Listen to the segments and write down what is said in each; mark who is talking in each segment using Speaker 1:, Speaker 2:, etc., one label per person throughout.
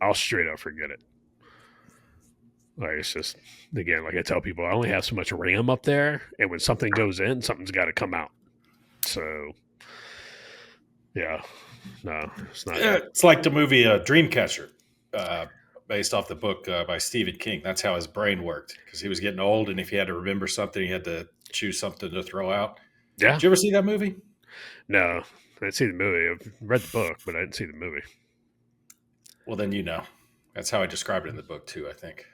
Speaker 1: I'll straight up forget it. Like it's just again, like I tell people, I only have so much RAM up there, and when something goes in, something's got to come out. So yeah, no, it's not
Speaker 2: Yeah,
Speaker 1: good.
Speaker 2: it's like the movie Dreamcatcher, uh, based off the book by Stephen King. That's how his brain worked because he was getting old, and if he had to remember something, he had to choose something to throw out.
Speaker 1: Yeah,
Speaker 2: Did you ever see that movie?
Speaker 1: no, I didn't see the movie. I've read the book, but I didn't see the movie.
Speaker 2: Well, then you know. That's how I described it in the book too. I think.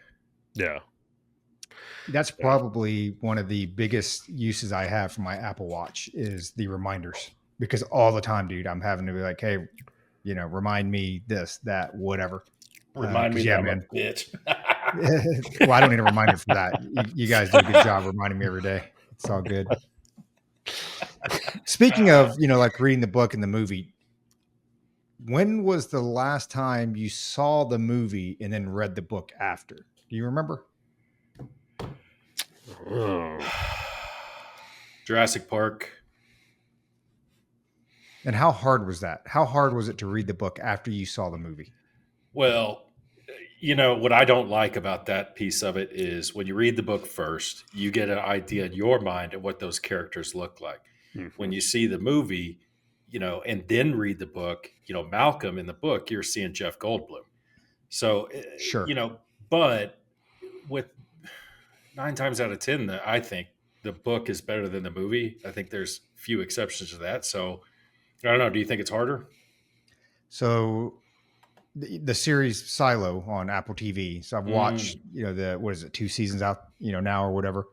Speaker 1: Yeah,
Speaker 3: That's
Speaker 1: yeah,
Speaker 3: probably one of the biggest uses I have for my Apple Watch is the reminders because all the time, dude, I'm having to be like, hey, remind me this, that, whatever.
Speaker 2: Remind me
Speaker 3: Because
Speaker 2: that
Speaker 3: yeah,
Speaker 2: I'm a
Speaker 3: man.
Speaker 2: bitch.
Speaker 3: Well, I don't need a reminder for that. You guys do a good job reminding me every day. It's all good. Speaking of, like reading the book and the movie, when was the last time you saw the movie and then read the book after? Do you remember?
Speaker 1: oh,
Speaker 2: Jurassic Park.
Speaker 3: And how hard was that? How hard was it to read the book after you saw the movie?
Speaker 2: Well, what I don't like about that piece of it is when you read the book first, you get an idea in your mind of what those characters look like. When
Speaker 1: mhm.
Speaker 2: you see the movie, and then read the book, Malcolm in the book, you're seeing Jeff Goldblum. So,
Speaker 3: Sure.
Speaker 2: but with 9 times out of 10, I think the book is better than the movie. I think there's few exceptions to that. So, I don't know. Do you think it's harder?
Speaker 3: So the series Silo on Apple TV. So I've watched,
Speaker 2: Mm,
Speaker 3: what is it, 2 seasons out, now or whatever.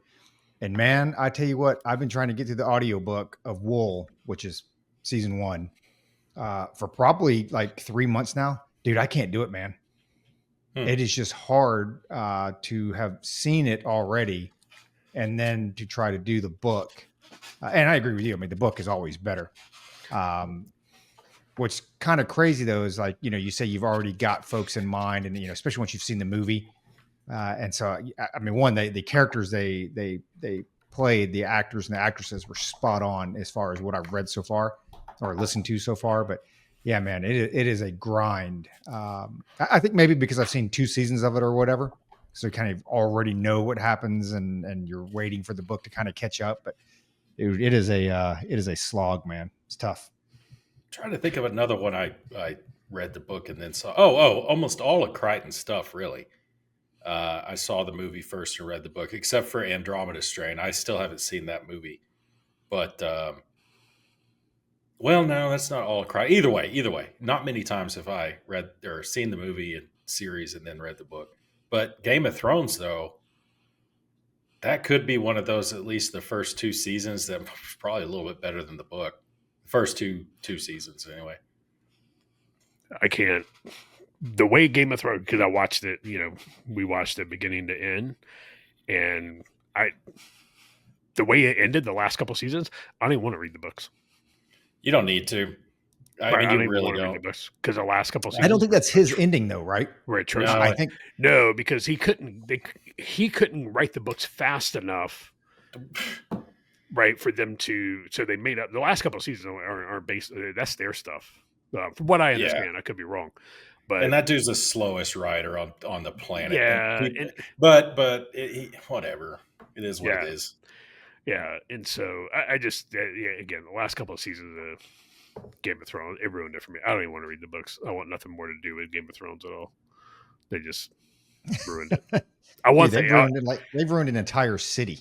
Speaker 3: And man, I tell you what, I've been trying to get through the audiobook of Wool, which is season one, for probably like 3 months now. Dude, I can't do it, man.
Speaker 2: hmm.
Speaker 3: It is just hard to have seen it already and then to try to do the book. And I agree with you. I mean, the book is always better. Um, what's kind of crazy though is like, you say you've already got folks in mind, and especially once you've seen the movie. And so, I mean, one, the characters they played, the actors and the actresses were spot on as far as what I've read so far or listened to so far. But yeah, man, it is a grind. I think maybe because I've seen 2 seasons of it or whatever, so you kind of already know what happens, and you're waiting for the book to kind of catch up. But it is a slog, man. It's tough.
Speaker 2: Trying to think of another one I read the book and then saw. Oh, almost all of Crichton's stuff, really. I saw the movie first and read the book, except for Andromeda Strain. I still haven't seen that movie. But, well, no, that's not all Crichton. Either way, not many times have I read or seen the movie and series and then read the book. But Game of Thrones, though, that could be one of those, at least the first 2 seasons, that was probably a little bit better than the book. The first two seasons, anyway.
Speaker 1: I can't. The way Game of Thrones, because I watched it, we watched it beginning to end, and I, the way it ended, the last couple seasons, I don't even want to read the books.
Speaker 2: You don't need to. I
Speaker 1: Right,
Speaker 2: mean,
Speaker 1: I
Speaker 2: you
Speaker 1: don't even
Speaker 2: really
Speaker 1: want to read the
Speaker 2: don't.
Speaker 1: books because the last couple
Speaker 3: I don't
Speaker 1: seasons
Speaker 3: think that's his ending though, right?
Speaker 1: were
Speaker 2: No,
Speaker 3: I
Speaker 1: atrocious.
Speaker 3: think
Speaker 1: No, because he couldn't. He couldn't write the books fast enough, right, for them to. So they made up the last couple of seasons aren't based. That's their stuff. From what I
Speaker 2: yeah.
Speaker 1: understand, I could be wrong,
Speaker 2: And
Speaker 1: but
Speaker 2: that dude's the slowest rider on the planet. And
Speaker 1: yeah,
Speaker 2: people,
Speaker 1: and
Speaker 2: whatever. It is what it
Speaker 1: yeah,
Speaker 2: is.
Speaker 1: yeah, and so I just yeah, again, the last couple of seasons of Game of Thrones, it ruined it for me. I don't even want to read the books. I want nothing more to do with Game of Thrones at all. They just ruined it. I
Speaker 3: dude,
Speaker 1: want the
Speaker 3: they've ruined an entire city.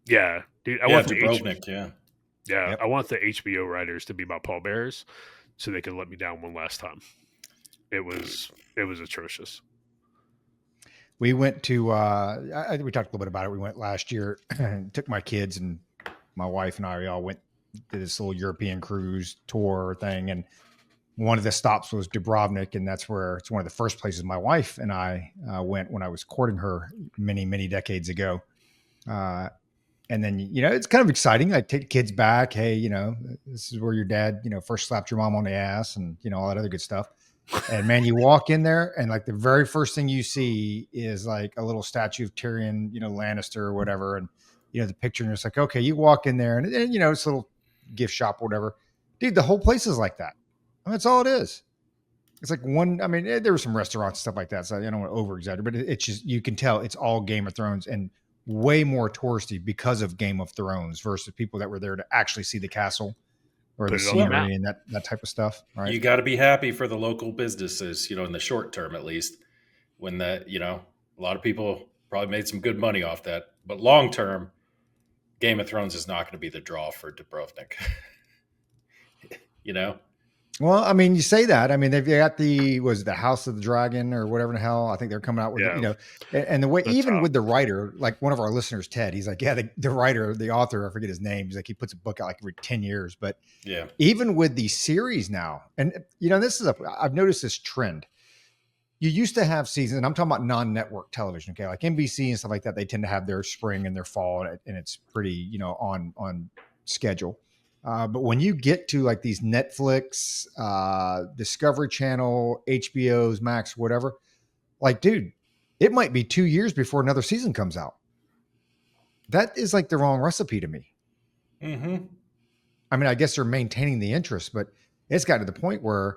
Speaker 1: yeah, dude. I
Speaker 2: Yeah,
Speaker 1: want the H
Speaker 2: Dubrovnik. Yeah,
Speaker 1: yeah, I
Speaker 3: Yep.
Speaker 1: want the HBO writers to be my pallbearers, so they could let me down one last time. It was atrocious.
Speaker 3: We went to we talked a little bit about it. We went last year and took my kids, and my wife and I, we all went to this little European cruise tour thing, and one of the stops was Dubrovnik, and that's where it's one of the first places my wife and I went when I was courting her many decades ago. Uh, and then it's kind of exciting. I take the kids back. Hey, this is where your dad first slapped your mom on the ass, and all that other good stuff. And man, you walk in there, and like the very first thing you see is like a little statue of Tyrion, Lannister or whatever, and the picture, and it's like, okay, you walk in there, and it's a little gift shop or whatever. Dude, the whole place is like that. I mean, that's all it is. It's like one. I mean, there were some restaurants and stuff like that, so I don't want to over exaggerate, but it's just you can tell it's all Game of Thrones and way more touristy because of Game of Thrones versus people that were there to actually see the castle or
Speaker 1: Put
Speaker 3: the
Speaker 1: it on the map.
Speaker 3: scenery and that type of stuff. Right?
Speaker 2: You got to be happy for the local businesses, in the short term at least. When a lot of people probably made some good money off that, but long term, Game of Thrones is not going to be the draw for Dubrovnik. you know,
Speaker 3: Well, I mean, you say that. I mean, they've got the House of the Dragon or whatever the hell. I think they're coming out with,
Speaker 1: Yeah.
Speaker 3: and the way,
Speaker 1: That's
Speaker 3: even
Speaker 1: how-
Speaker 3: with the writer, like one of our listeners, Ted, he's like, yeah, the writer, the author, I forget his name. He's like, he puts a book out like every 10 years. But
Speaker 2: yeah,
Speaker 3: even with the series now, and I've noticed this trend. You used to have seasons, and I'm talking about non-network television, okay, like NBC and stuff like that. They tend to have their spring and their fall, and it's pretty, on schedule. But when you get to like these Netflix, Discovery Channel, HBO's, Max, whatever, like, dude, it might be 2 years before another season comes out. That is like the wrong recipe to me.
Speaker 2: mm-hmm.
Speaker 3: I mean, I guess they're maintaining the interest, but it's got to the point where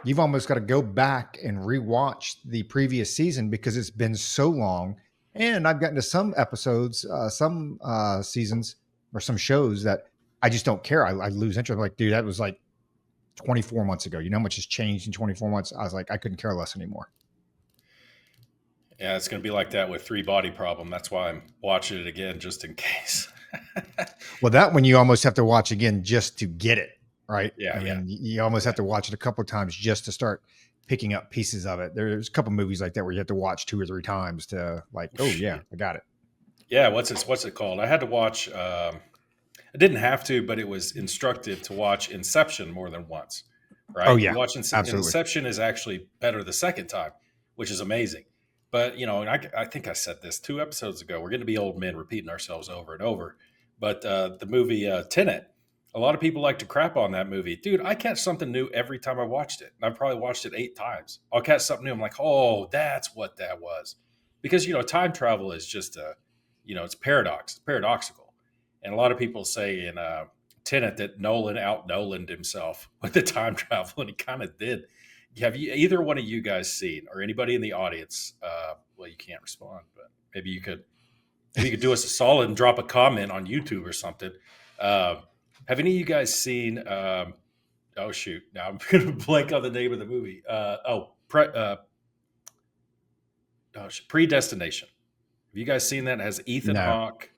Speaker 3: you've almost got to go back and rewatch the previous season because it's been so long. And I've gotten to some episodes, some seasons or some shows that I just don't care. I lose interest. I'm like, dude, that was like 24 months ago. You know how much has changed in 24 months? I was like, I couldn't care less anymore.
Speaker 2: Yeah, it's going to be like that with Three Body Problem. That's why I'm watching it again just in case.
Speaker 3: Well, that one you almost have to watch again just to get it, right?
Speaker 2: Yeah,
Speaker 3: I
Speaker 2: yeah.
Speaker 3: mean, you almost have to watch it a couple of times just to start picking up pieces of it. There's a couple movies like that where you have to watch 2 or 3 times to like, oh yeah, I got it.
Speaker 2: Yeah, what's it called? I had to watch. I didn't have to, but it was instructive to watch Inception more than once. Right?
Speaker 3: Oh, yeah,
Speaker 2: You watch
Speaker 3: absolutely.
Speaker 2: Inception is actually better the second time, which is amazing. But and I think I said this 2 episodes ago. We're going to be old men repeating ourselves over and over. But the movie Tenet, a lot of people like to crap on that movie. Dude, I catch something new every time I watched it. And I've probably watched it 8 times. I'll catch something new. I'm like, oh, that's what that was. Because, time travel is just it's paradoxical. And a lot of people say in Tenet that Nolan out-Nolaned himself with the time travel, and he kind of did. Have you either one of you guys seen, or anybody in the audience? Well, you can't respond, but maybe you could do us a solid and drop a comment on YouTube or something. Have any of you guys seen? Oh shoot! Now I'm going to blank on the name of the movie. Predestination. Have you guys seen that? It has Ethan
Speaker 3: No.
Speaker 2: Hawke.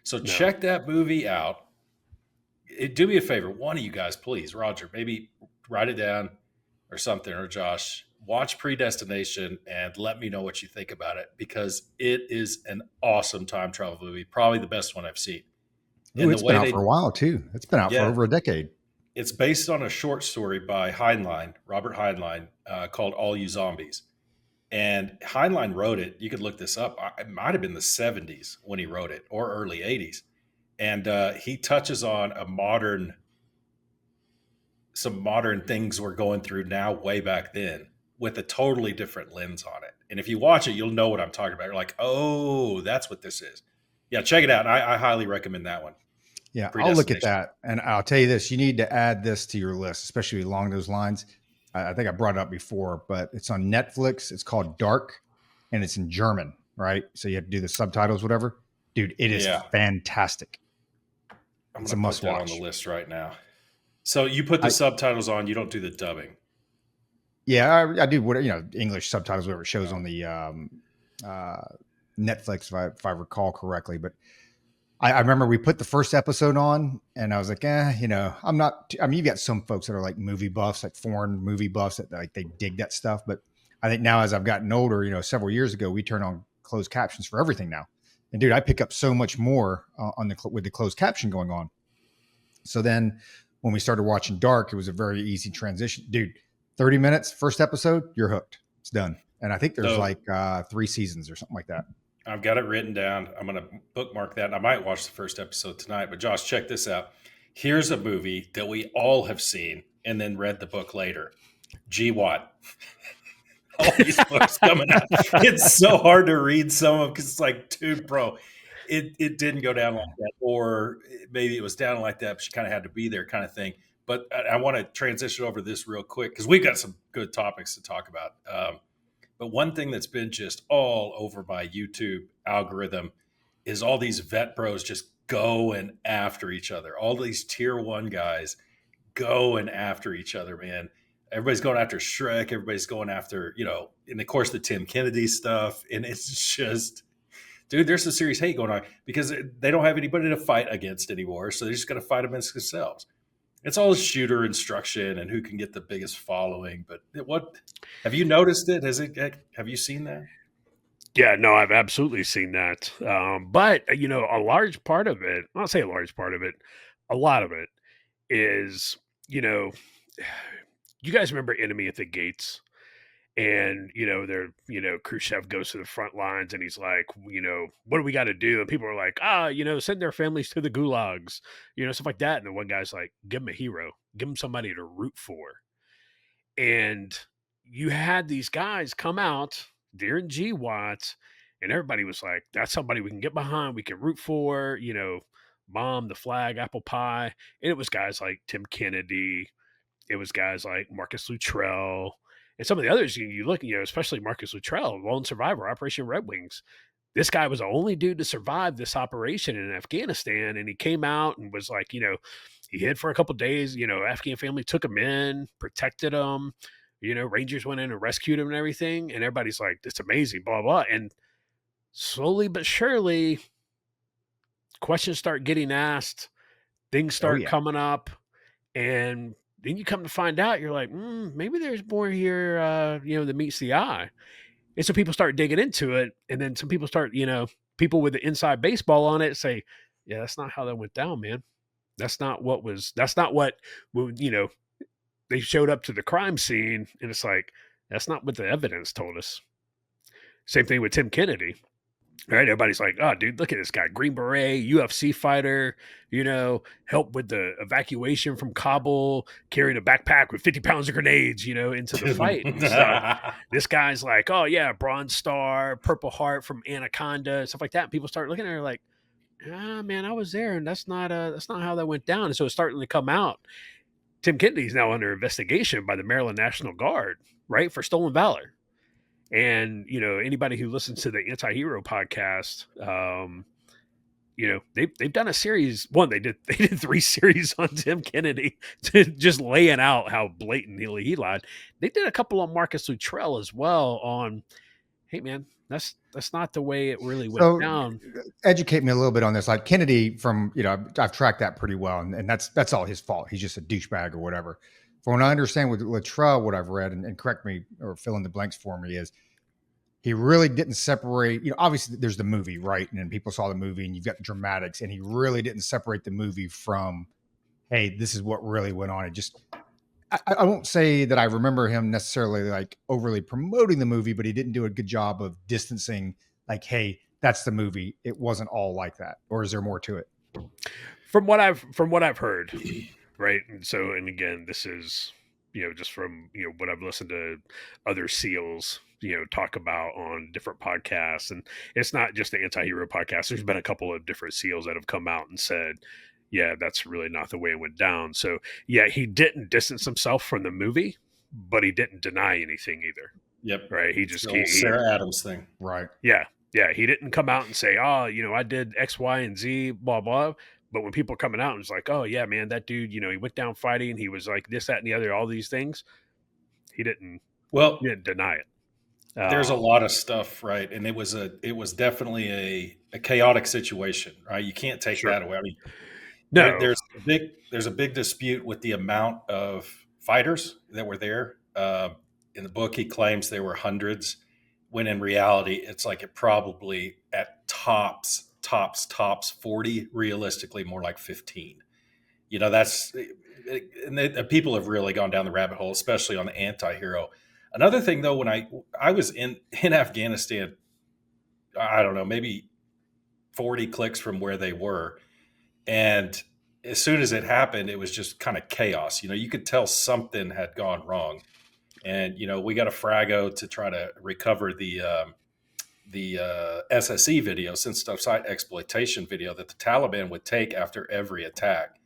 Speaker 2: So
Speaker 1: No.
Speaker 2: check that movie out. Do me a favor, one of you guys, please, Roger, maybe write it down or something, or Josh, watch Predestination and let me know what you think about it, because it is an awesome time travel movie, probably the best one I've seen.
Speaker 3: Ooh, it's been out for a while too. It's been out for over a decade.
Speaker 2: It's based on a short story by Robert Heinlein, called All You Zombies. And Heinlein wrote it. You could look this up. It might have been the 70s when he wrote it, or early 80s. And he touches on some modern things we're going through now, way back then, with a totally different lens on it. And if you watch it, you'll know what I'm talking about. You're like, oh, that's what this is. Yeah, check it out. I highly recommend that one.
Speaker 3: Yeah, I'll look at that. And I'll tell you this, you need to add this to your list, especially along those lines. I think I brought it up before, but it's on Netflix. It's called Dark, and it's in German, right? So you have to do the subtitles, whatever. Dude, it is fantastic.
Speaker 2: I'm going to put that on the list right now. So you put the subtitles on, you don't do the dubbing.
Speaker 3: Yeah, I do whatever, English subtitles, whatever shows on the Netflix, if I recall correctly. But I remember we put the first episode on and I was like, I'm not, you've got some folks that are like movie buffs, like foreign movie buffs that like they dig that stuff. But I think now as I've gotten older, several years ago, we turn on closed captions for everything now. And dude, I pick up so much more with the closed caption going on. So then when we started watching Dark, it was a very easy transition. Dude, 30 minutes, first episode, you're hooked. It's done. And I think there's 3 seasons or something like that.
Speaker 2: I've got it written down. I'm going to bookmark that. And I might watch the first episode tonight. But Josh, check this out. Here's a movie that we all have seen and then read the book later. G. Watt. All these books coming out. It's so hard to read some of them because it's like, dude, bro, it didn't go down like that. Or maybe it was down like that, but you kind of had to be there kind of thing. But I want to transition over this real quick because we've got some good topics to talk about. But one thing that's been just all over my YouTube algorithm is all these vet bros just going after each other. All these tier one guys going after each other, man. Everybody's going after Shrek. Everybody's going after, and of course the Tim Kennedy stuff. And it's just, dude, there's some serious hate going on because they don't have anybody to fight against anymore. So they're just going to fight against themselves. It's all shooter instruction and who can get the biggest following. But what have you noticed it? Have you seen that?
Speaker 1: Yeah, no, I've absolutely seen that. But a large part of it, I'll say a large part of it, a lot of it is, you guys remember Enemy at the Gates? And Khrushchev goes to the front lines and he's like, what do we got to do? And people are like, send their families to the gulags, stuff like that. And the one guy's like, give him a hero, give him somebody to root for. And you had these guys come out during GWAT, and everybody was like, that's somebody we can get behind, we can root for, bomb the flag, apple pie. And it was guys like Tim Kennedy, it was guys like Marcus Luttrell, and some of the others you look, especially Marcus Luttrell, lone survivor, Operation Red Wings. This guy was the only dude to survive this operation in Afghanistan, and he came out and was like, he hid for a couple of days. Afghan family took him in, protected him. Rangers went in and rescued him and everything, and everybody's like, "It's amazing," blah blah. And slowly but surely, questions start getting asked, things start coming up, and then you come to find out, you're like, maybe there's more here, that meets the eye. And so people start digging into it. And then some people start, people with the inside baseball on it say, yeah, that's not how that went down, man. That's not what, they showed up to the crime scene. And it's like, that's not what the evidence told us. Same thing with Tim Kennedy. Right, everybody's like, "Oh, dude, look at this guy, Green Beret, UFC fighter. Helped with the evacuation from Kabul, carried a backpack with 50 pounds of grenades, into the fight and stuff." This guy's like, "Oh yeah, Bronze Star, Purple Heart from Anaconda, stuff like that." And people start looking at her like, "Ah, man, I was there, and that's not how that went down." And so it's starting to come out. Tim Kennedy's now under investigation by the Maryland National Guard, right, for stolen valor. And anybody who listens to the Anti-Hero podcast, they've done a series. They did 3 series on Tim Kennedy to just laying out how blatantly he lied. They did a couple on Marcus Luttrell as well on, hey man, that's not the way it really went down.
Speaker 3: Educate me a little bit on this. Like Kennedy, from I've tracked that pretty well, and that's all his fault. He's just a douchebag or whatever. From what I understand with Luttrell, what I've read, and correct me or fill in the blanks for me, is he really didn't separate. Obviously there's the movie, right? And then people saw the movie, and you've got the dramatics, and he really didn't separate the movie from, hey, this is what really went on. It just, I won't say that I remember him necessarily like overly promoting the movie, but he didn't do a good job of distancing, like, hey, that's the movie. It wasn't all like that. Or is there more to it?
Speaker 1: From what I've heard, right? And again, this is, just from, what I've listened to other SEALs, talk about on different podcasts. And it's not just the Anti-Hero podcast. There's been a couple of different SEALs that have come out and said, yeah, that's really not the way it went down. So yeah, he didn't distance himself from the movie, but he didn't deny anything either.
Speaker 2: Yep.
Speaker 1: Right. He just,
Speaker 2: Sarah Adams thing.
Speaker 3: Right.
Speaker 1: Yeah. Yeah. He didn't come out and say, oh, I did X, Y, and Z, blah, blah. But when people are coming out and it's like, oh yeah, man, that dude, he went down fighting. He was like this, that, and the other, all these things. He didn't deny it.
Speaker 2: There's a lot of stuff, right? And it was definitely a chaotic situation, right? You can't take that away. I mean,
Speaker 1: no,
Speaker 2: there's a big dispute with the amount of fighters that were there. In the book, he claims there were hundreds, when in reality, it's like it probably at tops 40, realistically more like 15. That's, and people have really gone down the rabbit hole, especially on the anti-hero. Another thing though, when I was in Afghanistan, I don't know, maybe 40 clicks from where they were. And as soon as it happened, it was just kind of chaos. You could tell something had gone wrong. And, we got a Frago to try to recover the SSE video, sensitive site exploitation video, that the Taliban would take after every attack.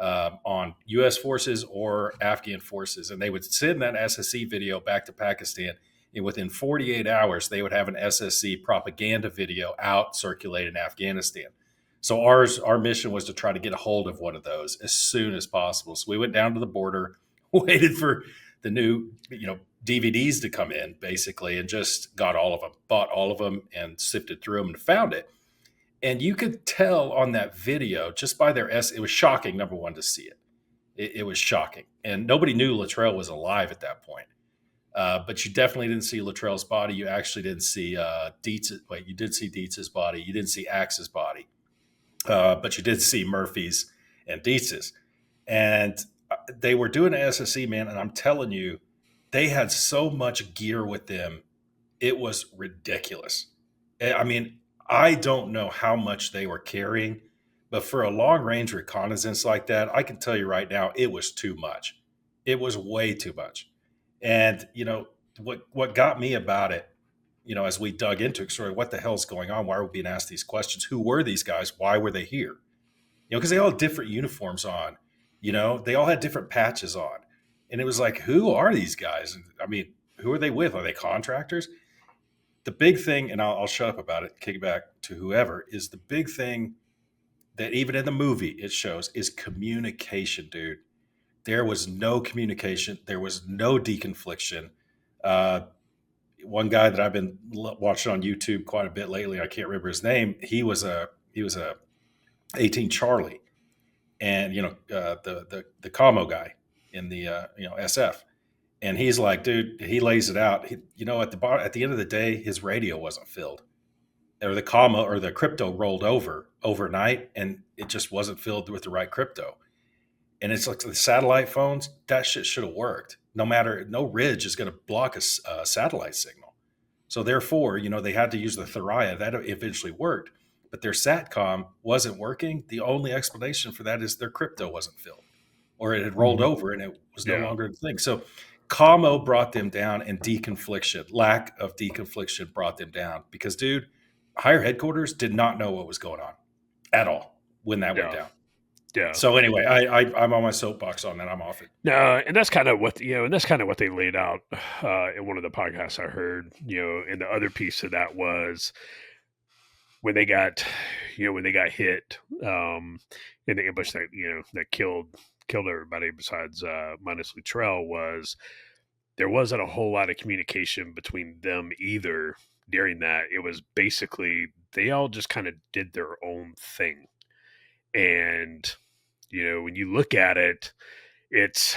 Speaker 2: on U.S. forces or Afghan forces, and they would send that SSC video back to Pakistan. And within 48 hours, they would have an SSC propaganda video out circulating in Afghanistan. So our mission was to try to get a hold of one of those as soon as possible. So we went down to the border, waited for the new, DVDs to come in, basically, and just got all of them, bought all of them, and sifted through them and found it. And you could tell on that video just by it was shocking, number one, to see it. It was shocking. And nobody knew Luttrell was alive at that point. But you definitely didn't see Luttrell's body. You actually didn't see Dietz's. Wait, you did see Dietz's body. You didn't see Axe's body. But you did see Murphy's and Dietz's. And they were doing an SSC, man. And I'm telling you, they had so much gear with them. It was ridiculous. I mean, I don't know how much they were carrying, but for a long range reconnaissance like that, I can tell you right now, it was too much. It was way too much. And, what got me about it, as we dug into it, sort of what the hell's going on? Why are we being asked these questions? Who were these guys? Why were they here? Because they all had different uniforms on, they all had different patches on. And it was like, who are these guys? I mean, who are they with? Are they contractors? The big thing, and I'll shut up about it, kick it back to whoever, is the big thing that even in the movie it shows is communication, dude. There was no communication. There was no deconfliction. One guy that I've been watching on YouTube quite a bit lately, I can't remember his name. He was a 18 Charlie, and the commo guy in the SF, and he's like, dude, he lays it out. At the end of the day, his radio wasn't filled, or the commo or the crypto rolled over overnight, and it just wasn't filled with the right crypto. And it's like the satellite phones, that shit should have worked. No ridge is going to block a satellite signal. So therefore, they had to use the Thuraya. That eventually worked, but their SATCOM wasn't working. The only explanation for that is their crypto wasn't filled, or it had rolled over and it was no longer a thing. So commo brought them down, and lack of deconfliction brought them down, because, dude, higher headquarters did not know what was going on at all when that went down. Yeah. So anyway, I'm on my soapbox on that. I'm off it.
Speaker 1: No, and that's kind of what they laid out in one of the podcasts I heard. And the other piece of that was when they got hit in the ambush that killed everybody besides minus Luttrell, was there wasn't a whole lot of communication between them either during that. It was basically they all just kind of did their own thing. And, when you look at it, it's,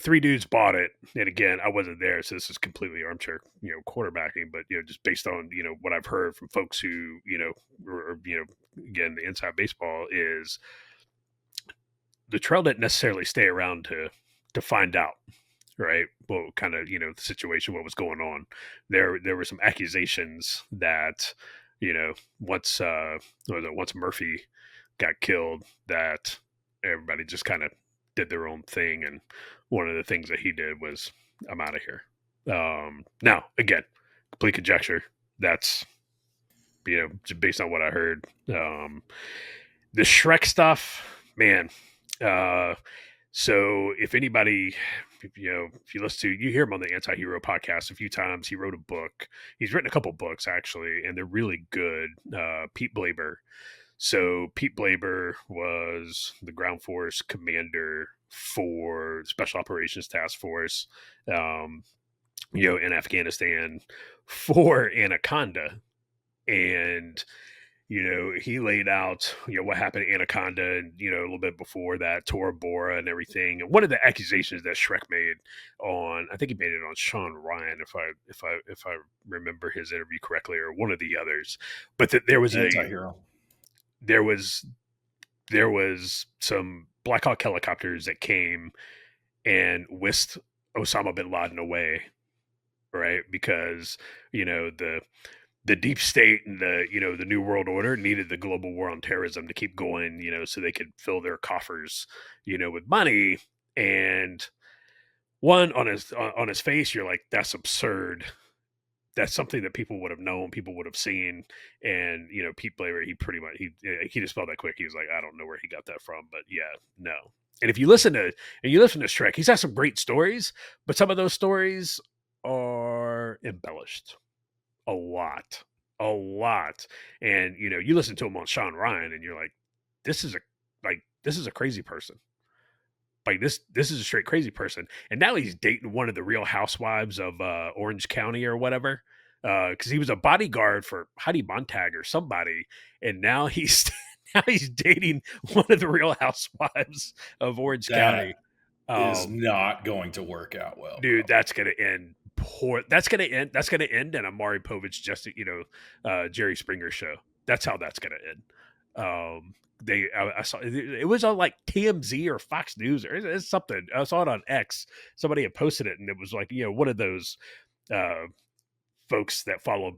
Speaker 1: three dudes bought it. And again, I wasn't there, so this is completely armchair, quarterbacking. But, just based on, what I've heard from folks who, again, the inside baseball is the trail didn't necessarily stay around to find out. Right. Well, kind of, the situation, what was going on. There were some accusations that, once Murphy got killed, that everybody just kind of did their own thing. And one of the things that he did was, I'm out of here. Now, again, complete conjecture. That's, just based on what I heard. The Shrek stuff, man. So if anybody, if you listen to, you hear him on the Anti-Hero podcast a few times. He wrote a book. He's written a couple books, actually, and they're really good. Pete Blaber. So Pete Blaber was the ground force commander for Special Operations Task Force, in Afghanistan for Anaconda. And he laid out, what happened to Anaconda and, a little bit before that, Tora Bora and everything. And one of the accusations that Shrek made I think he made it on Sean Ryan, if I remember his interview correctly, or one of the others, but that there was
Speaker 2: Anti-hero.
Speaker 1: There was some Black Hawk helicopters that came and whisked Osama bin Laden away, right? Because, the deep state and the New World Order needed the global war on terrorism to keep going, so they could fill their coffers, with money. And one, on his face, you're like, that's absurd that's something that people would have known, people would have seen, and people, he pretty much he just spelled that quick. He was like, I don't know where he got that from, but yeah, no. And if you listen to Shrek, he's got some great stories, but some of those stories are embellished a lot, a lot. And you listen to him on Sean Ryan, and you're like, this is a crazy person. Like this is a straight crazy person. And now he's dating one of the Real Housewives of Orange County or whatever, because he was a bodyguard for Heidi Montag or somebody, and now he's now he's dating one of the Real Housewives of Orange County.
Speaker 2: Is not going to work out well,
Speaker 1: dude.
Speaker 2: bro.
Speaker 1: That's gonna end poor. That's gonna end in a Maury Povich, just Jerry Springer show. That's how that's gonna end. I saw it was on like TMZ or Fox News or it's something. I saw it on X. Somebody had posted it, and it was like one of those folks that follow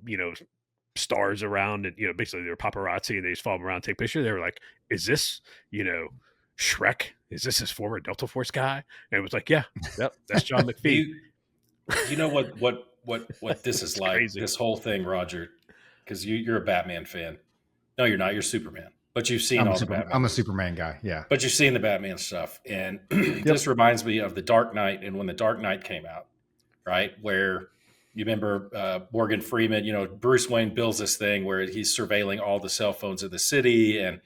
Speaker 1: stars around, and basically they're paparazzi, and they just follow them around, take pictures. They were like, "Is this Shrek? Is this his former Delta Force guy?" And it was like, "Yeah, yep, that's John McPhee."
Speaker 2: You know what this is like?
Speaker 1: Crazy.
Speaker 2: This whole thing, Roger, because you're a Batman fan. No, you're not. You're Superman. But you've seen all the Batman.
Speaker 3: I'm a Superman guy, yeah.
Speaker 2: But you've seen the Batman stuff. And this reminds me of The Dark Knight, and when The Dark Knight came out, right? Where you remember Morgan Freeman, Bruce Wayne builds this thing where he's surveilling all the cell phones of the city, and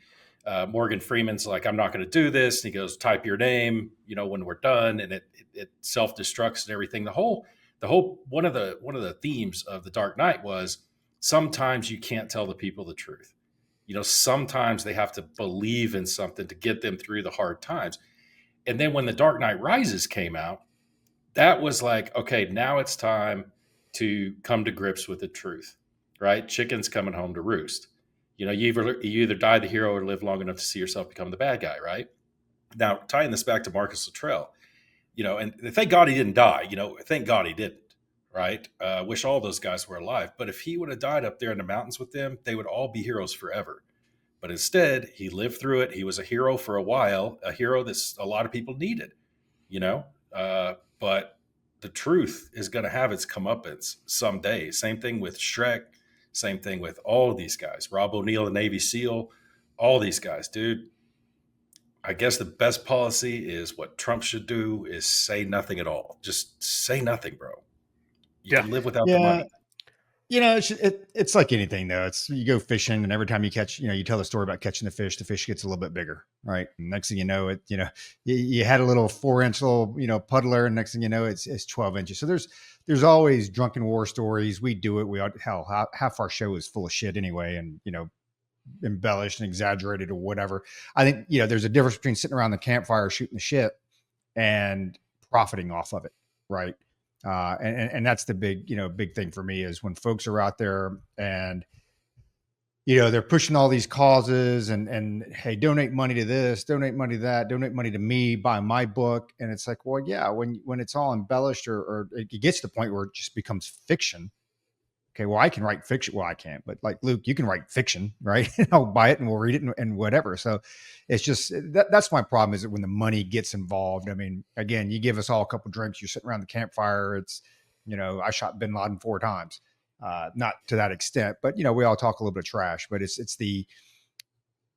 Speaker 2: Morgan Freeman's like, I'm not going to do this. And he goes, type your name, when we're done, and it self-destructs and everything. The whole one of the themes of The Dark Knight was sometimes you can't tell the people the truth. Sometimes they have to believe in something to get them through the hard times. And then when The Dark Knight Rises came out, that was like, okay, now it's time to come to grips with the truth, right? Chicken's coming home to roost. You either die the hero or live long enough to see yourself become the bad guy, right? Now, tying this back to Marcus Luttrell, and thank God he didn't die. Thank God he didn't, right? Wish all those guys were alive. But if he would have died up there in the mountains with them, they would all be heroes forever. But instead, he lived through it. He was a hero for a while, a hero that a lot of people needed, but the truth is going to have its comeuppance someday. Same thing with Shrek. Same thing with all of these guys. Rob O'Neill, the Navy SEAL, all these guys, dude. I guess the best policy is what Trump should do is say nothing at all. Just say nothing, bro. You can live without the money.
Speaker 3: It's like anything though. It's you go fishing, and every time you catch, you tell the story about catching the fish gets a little bit bigger, right? And next thing you know, you had a little 4-inch little, puddler, and next thing you know, it's 12 inches. So there's always drunken war stories. We do it. Half our show is full of shit anyway, and embellished and exaggerated or whatever. I think there's a difference between sitting around the campfire shooting the shit and profiting off of it, right? And that's the big thing for me is when folks are out there and, they're pushing all these causes and hey, donate money to this, donate money to that, donate money to me, buy my book. And it's like, well, yeah, when it's all embellished or it gets to the point where it just becomes fiction. Okay, well, I can write fiction. Well, I can't, but like Luke, you can write fiction, right? I'll buy it and we'll read it and whatever. So it's just that's my problem is that when the money gets involved. I mean, again, you give us all a couple drinks, you're sitting around the campfire. It's I shot bin Laden 4 times, not to that extent, but we all talk a little bit of trash. But it's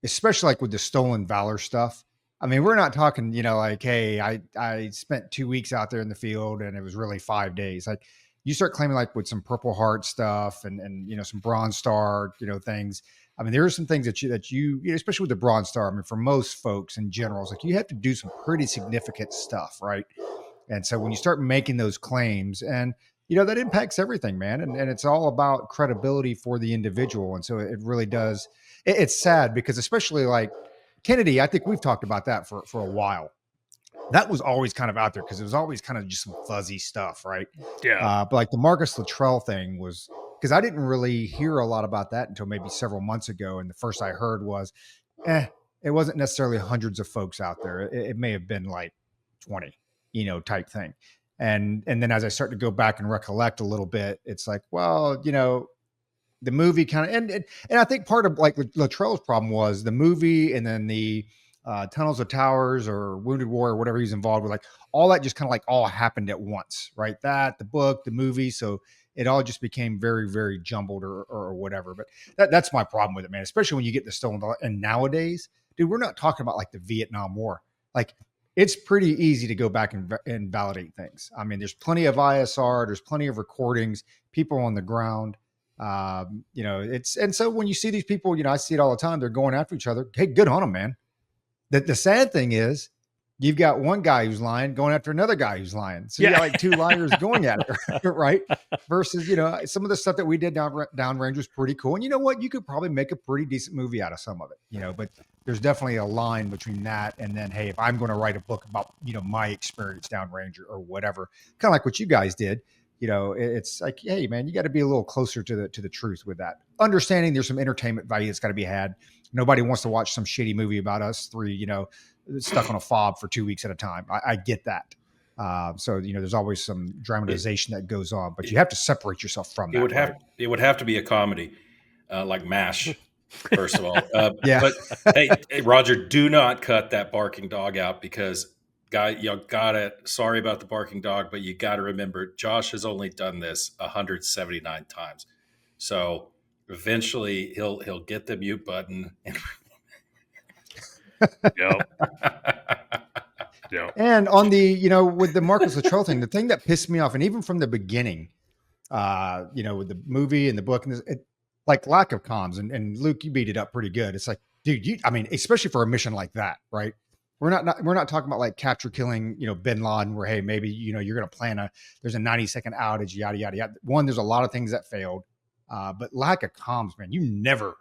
Speaker 3: especially like with the stolen valor stuff. I mean, we're not talking like, hey, I spent 2 weeks out there in the field and it was really 5 days. Like, you start claiming like with some Purple Heart stuff and some Bronze Star, things. I mean, there are some things that you especially with the Bronze Star. I mean, for most folks in general, it's like you have to do some pretty significant stuff, right? And so when you start making those claims and, that impacts everything, man. And it's all about credibility for the individual. And so it really does. It's sad because especially like Kennedy, I think we've talked about that for a while. That was always kind of out there because it was always kind of just some fuzzy stuff, right?
Speaker 1: Yeah.
Speaker 3: But like the Marcus Luttrell thing was because I didn't really hear a lot about that until maybe several months ago. And the first I heard was, it wasn't necessarily hundreds of folks out there. It may have been like 20, type thing. And then as I start to go back and recollect a little bit, it's like, well, the movie kind of, and I think part of like Luttrell's problem was the movie and then the Tunnels of Towers or Wounded Warrior, whatever he's involved with, like all that just kind of like all happened at once, right? The book, the movie. So it all just became very, very jumbled or whatever. But that's my problem with it, man. Especially when you get the stolen dollar. And nowadays, dude, we're not talking about like the Vietnam War. Like, it's pretty easy to go back and validate things. I mean, there's plenty of ISR, there's plenty of recordings, people on the ground. And so when you see these people, I see it all the time. They're going after each other. Hey, good on them, man. The sad thing is, you've got one guy who's lying going after another guy who's lying. So you got like two liars going at it, right? Versus, some of the stuff that we did downrange was pretty cool. And you know what? You could probably make a pretty decent movie out of some of it, but there's definitely a line between that and then, hey, if I'm going to write a book about, my experience downrange or whatever, kind of like what you guys did, it's like, hey, man, you got to be a little closer to the truth with that. Understanding there's some entertainment value that's got to be had. Nobody wants to watch some shitty movie about us three, stuck on a fob for 2 weeks at a time. I get that. So there's always some dramatization that goes on, but you have to separate yourself from that.
Speaker 2: It would have to be a comedy, like MASH, first of all.
Speaker 3: Yeah.
Speaker 2: But hey, Roger, do not cut that barking dog out, because sorry about the barking dog, but you got to remember, Josh has only done this 179 times. So eventually he'll get the mute button.
Speaker 1: Yep.
Speaker 3: And on the, with the Marcus Luttrell thing, the thing that pissed me off, and even from the beginning, with the movie and the book, and like lack of comms, and Luke, you beat it up pretty good. It's like, dude, especially for a mission like that, right? We're not talking about like capture killing, bin Laden, where, hey, maybe, you're going to plan there's a 90-second outage, yada, yada, yada. One, there's a lot of things that failed, but lack of comms, man, you never,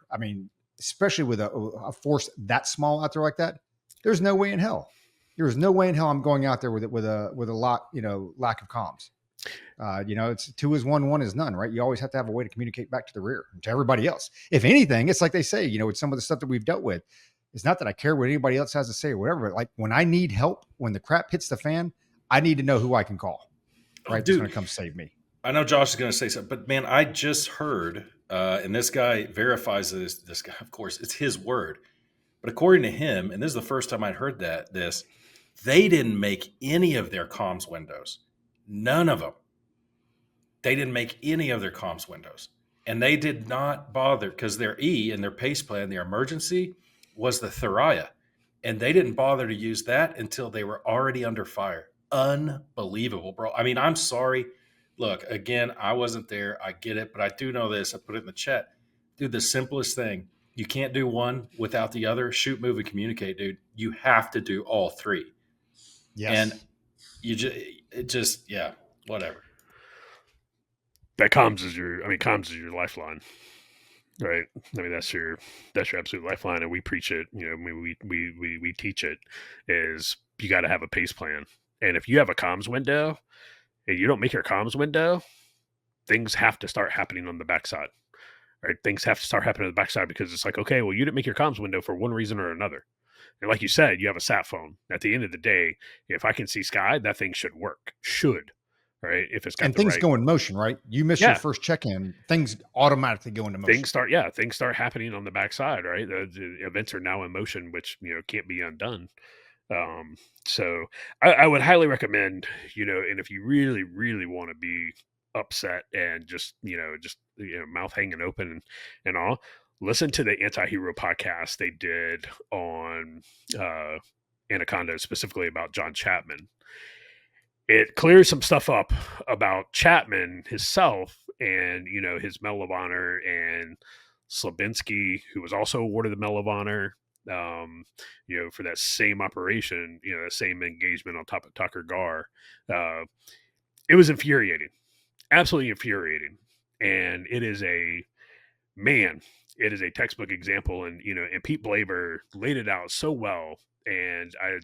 Speaker 3: especially with a force that small out there like that, there's no way in hell. There is no way in hell I'm going out there with a lot, lack of comms. It's 2 is 1, 1 is none, right? You always have to have a way to communicate back to the rear and to everybody else. If anything, it's like they say, with some of the stuff that we've dealt with, it's not that I care what anybody else has to say or whatever, but like when I need help, when the crap hits the fan, I need to know who I can call, right? That's going to come save me.
Speaker 2: I know Josh is going to say something, but man, I just heard, and this guy verifies this guy, of course, it's his word. But according to him, and this is the first time I'd heard they didn't make any of their comms windows. None of them. They didn't make any of their comms windows. And they did not bother, because their E and their pace plan, their emergency, was the Thuraya. And they didn't bother to use that until they were already under fire. Unbelievable, bro. I'm sorry. Look, again, I wasn't there. I get it. But I do know this. I put it in the chat. Dude, the simplest thing. You can't do one without the other. Shoot, move, and communicate, dude. You have to do all three.
Speaker 3: Yes.
Speaker 2: And whatever.
Speaker 1: That comms is your lifeline, right? That's your absolute lifeline, and we preach it. We teach it. Is you got to have a pace plan, and if you have a comms window, and you don't make your comms window, things have to start happening on the backside. Right? Things have to start happening on the backside, because it's like, okay, well, you didn't make your comms window for one reason or another. And like you said, you have a sat phone. At the end of the day, if I can see sky, that thing should work. Right? If it's got
Speaker 3: and things go in motion, right? You miss your first check-in, things automatically go into motion.
Speaker 1: Things start happening on the backside, right? The events are now in motion, which can't be undone. So I would highly recommend, and if you really, really want to be upset and just mouth hanging open and all, listen to the Anti-Hero podcast they did on Anaconda, specifically about John Chapman. It clears some stuff up about Chapman himself and his Medal of Honor, and Slabinski, who was also awarded the Medal of Honor for that same operation, the same engagement on top of Tucker Gar. It was infuriating. Absolutely infuriating. And it is a textbook example. And, and Pete Blaber laid it out so well. And I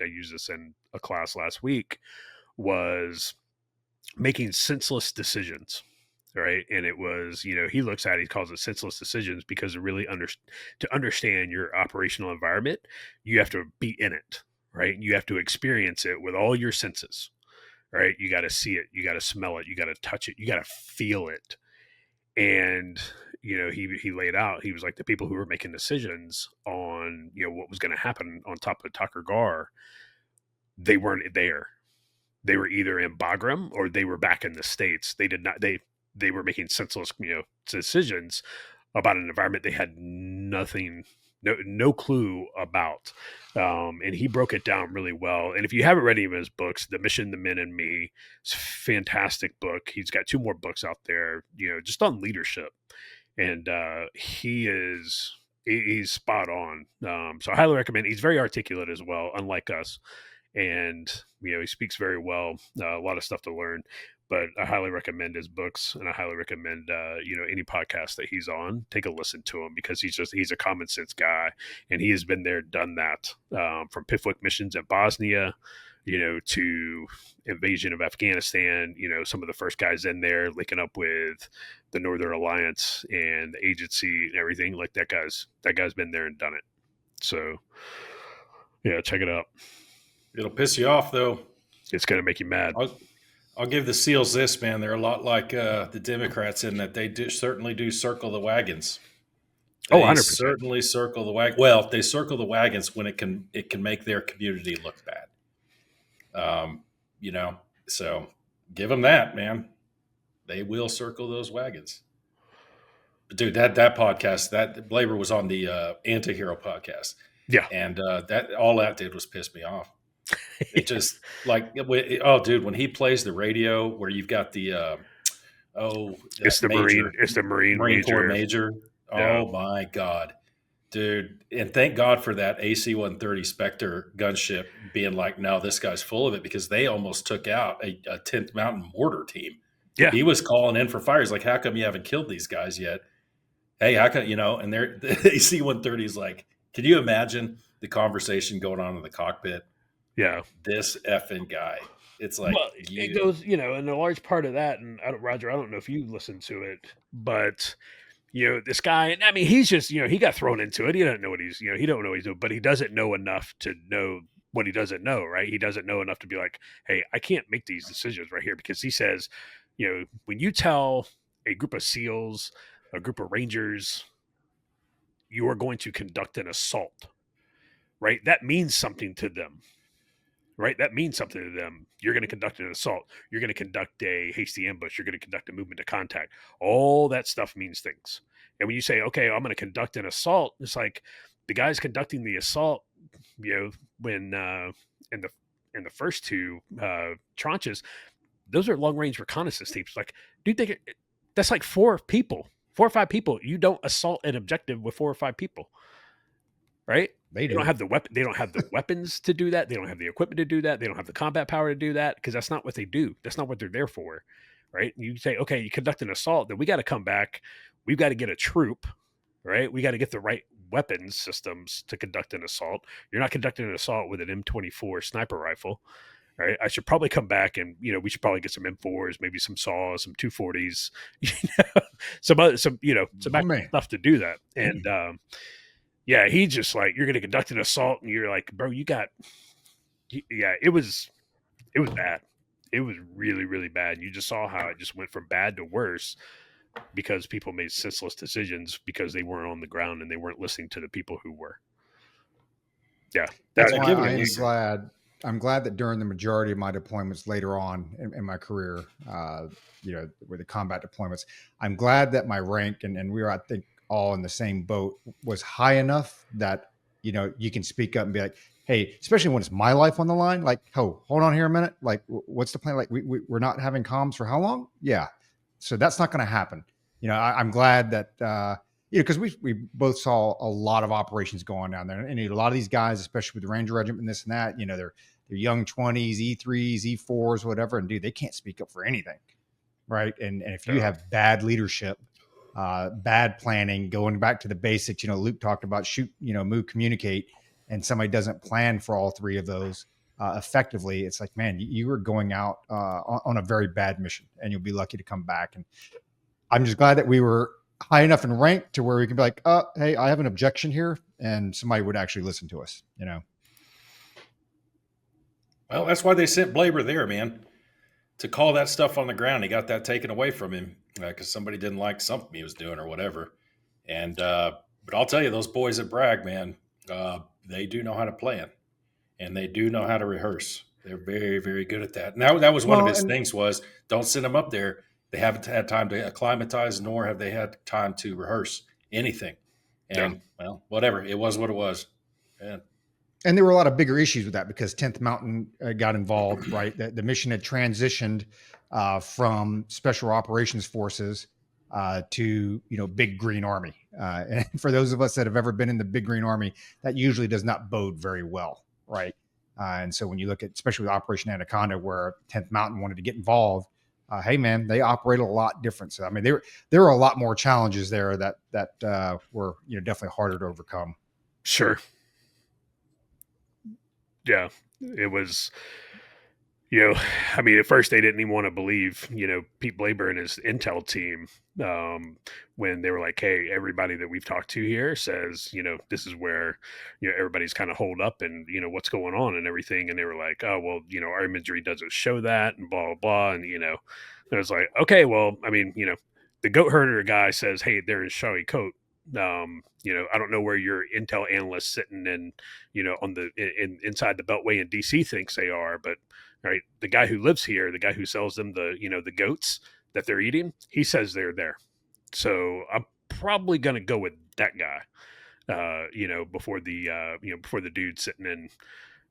Speaker 1: used this in a class last week, was making senseless decisions. Right. And it was, he looks at it, he calls it senseless decisions, because to understand your operational environment, you have to be in it. Right. You have to experience it with all your senses. Right. You got to see it. You got to smell it. You got to touch it. You got to feel it. And, he laid out, he was like, the people who were making decisions on, what was going to happen on top of Tucker Gar, they weren't there. they were either in Bagram or they were back in the States. They did not. They were making senseless, decisions about an environment they had nothing, no clue about. And he broke it down really well. And if you haven't read any of his books, The Mission, The Men, and Me, it's a fantastic book. He's got 2 more books out there, just on leadership. And he's spot on. So I highly recommend. He's very articulate as well, unlike us. And he speaks very well. A lot of stuff to learn, but I highly recommend his books, and I highly recommend any podcast that he's on. Take a listen to him, because he's a common sense guy, and he has been there, done that, from Pifwick missions in Bosnia, to invasion of Afghanistan. Some of the first guys in there linking up with the Northern Alliance and the agency and everything. Like that guy's been there and done it. So yeah, check it out.
Speaker 2: It'll piss you off, though.
Speaker 1: It's going to make you mad.
Speaker 2: I'll give the SEALs this, man. They're a lot like the Democrats in that they certainly do circle the wagons. They
Speaker 1: 100%.
Speaker 2: certainly circle the wagon. Well, they circle the wagons when it can make their community look bad. So give them that, man. They will circle those wagons. But dude, that podcast, that Blaber was on the Anti-Hero podcast.
Speaker 1: Yeah.
Speaker 2: And all that did was piss me off. It just dude, when he plays the radio where you've got the
Speaker 1: it's the Marine
Speaker 2: Corps major.
Speaker 1: Yeah.
Speaker 2: Oh my God, dude. And thank God for that AC-130 Spectre gunship being like, no, this guy's full of it, because they almost took out a 10th Mountain Mortar team.
Speaker 1: Yeah.
Speaker 2: He was calling in for fire. He's like, how come you haven't killed these guys yet? Hey, how come, and the AC-130 is like, can you imagine the conversation going on in the cockpit?
Speaker 1: Yeah.
Speaker 2: This effing guy. It's like,
Speaker 1: it goes, and a large part of that, and Roger, I don't know if you listened to it, but this guy, I mean, he's just, he got thrown into it. He doesn't know what he don't know what he's doing, but he doesn't know enough to know what he doesn't know, right? He doesn't know enough to be like, hey, I can't make these decisions right here, because he says, when you tell a group of SEALs, a group of Rangers, you are going to conduct an assault, right? That means something to them. Right? That means something to them. You're going to conduct an assault. You're going to conduct a hasty ambush. You're going to conduct a movement to contact. All that stuff means things. And when you say, okay, I'm going to conduct an assault, it's like the guys conducting the assault, when in the first 2 tranches, those are long range reconnaissance teams. Like, dude, that's like 4 or 5 people. You don't assault an objective with 4 or 5 people, right? They don't have the weapon. They don't have the weapons to do that. They don't have the equipment to do that. They don't have the combat power to do that, because that's not what they do. That's not what they're there for, right? You say, okay, you conduct an assault, then we got to come back. We've got to get a troop, right? We got to get the right weapons systems to conduct an assault. You're not conducting an assault with an M24 sniper rifle, right? I should probably come back and we should probably get some M4s, maybe some saws, some 240s, some stuff to do that. And yeah, he just like, you're going to conduct an assault, and you're like, bro, it was bad. It was really, really bad. You just saw how it just went from bad to worse, because people made senseless decisions because they weren't on the ground and they weren't listening to the people who were. Yeah.
Speaker 3: That's why I'm glad that during the majority of my deployments later on in my career, with the combat deployments, I'm glad that my rank, and we were, I think, all in the same boat, was high enough that you can speak up and be like, hey, especially when it's my life on the line, like, oh, hold on here a minute, like, what's the plan? Like, we're not having comms for how long? Yeah, so that's not going to happen. I'm glad that because we both saw a lot of operations going down there, and a lot of these guys, especially with the Ranger Regiment and this and that, they're young 20s, E3s, E4s, whatever, and dude, they can't speak up for anything, right? And if you have bad leadership, bad planning, going back to the basics, Luke talked about shoot, move, communicate, and somebody doesn't plan for all 3 of those effectively, it's like, man, you are going out on a very bad mission, and you'll be lucky to come back. And I'm just glad that we were high enough in rank to where we can be like, hey, I have an objection here, and somebody would actually listen to us,
Speaker 2: Well, that's why they sent Blaber there, man, to call that stuff on the ground. He got that taken away from him because somebody didn't like something he was doing or whatever. And but I'll tell you, those boys at Bragg, man, they do know how to plan, and they do know how to rehearse. They're very, very good at that. Now that was one of
Speaker 3: Well,
Speaker 2: his
Speaker 3: and
Speaker 2: things was don't send them up there. They haven't had time to acclimatize, nor have they had time to rehearse anything.
Speaker 1: Yeah,
Speaker 2: And well, whatever. It was what it was. And
Speaker 3: and there were a lot of bigger issues with that because 10th Mountain got involved, right? The mission had transitioned from Special Operations Forces to, Big Green Army. And for those of us that have ever been in the Big Green Army, that usually does not bode very well, right? And so when you look at, especially with Operation Anaconda, where 10th Mountain wanted to get involved, hey man, they operate a lot different. So I mean, there are a lot more challenges there that were definitely harder to overcome.
Speaker 1: sure. Yeah, it was. I mean, at first they didn't even want to believe, Pete Blaber and his intel team, when they were like, "Hey, everybody that we've talked to here says, this is where, everybody's kind of holed up, and what's going on and everything." And they were like, "Oh, well, our imagery doesn't show that, and blah blah blah." And it was like, okay, well, I mean, the goat herder guy says, "Hey, they're in Shawnee Coat." I don't know where your intel analyst sitting in, on the inside the Beltway in DC thinks they are, but right, the guy who lives here, the guy who sells them the goats that they're eating, he says they're there. So I'm probably gonna go with that guy. Before the dude sitting in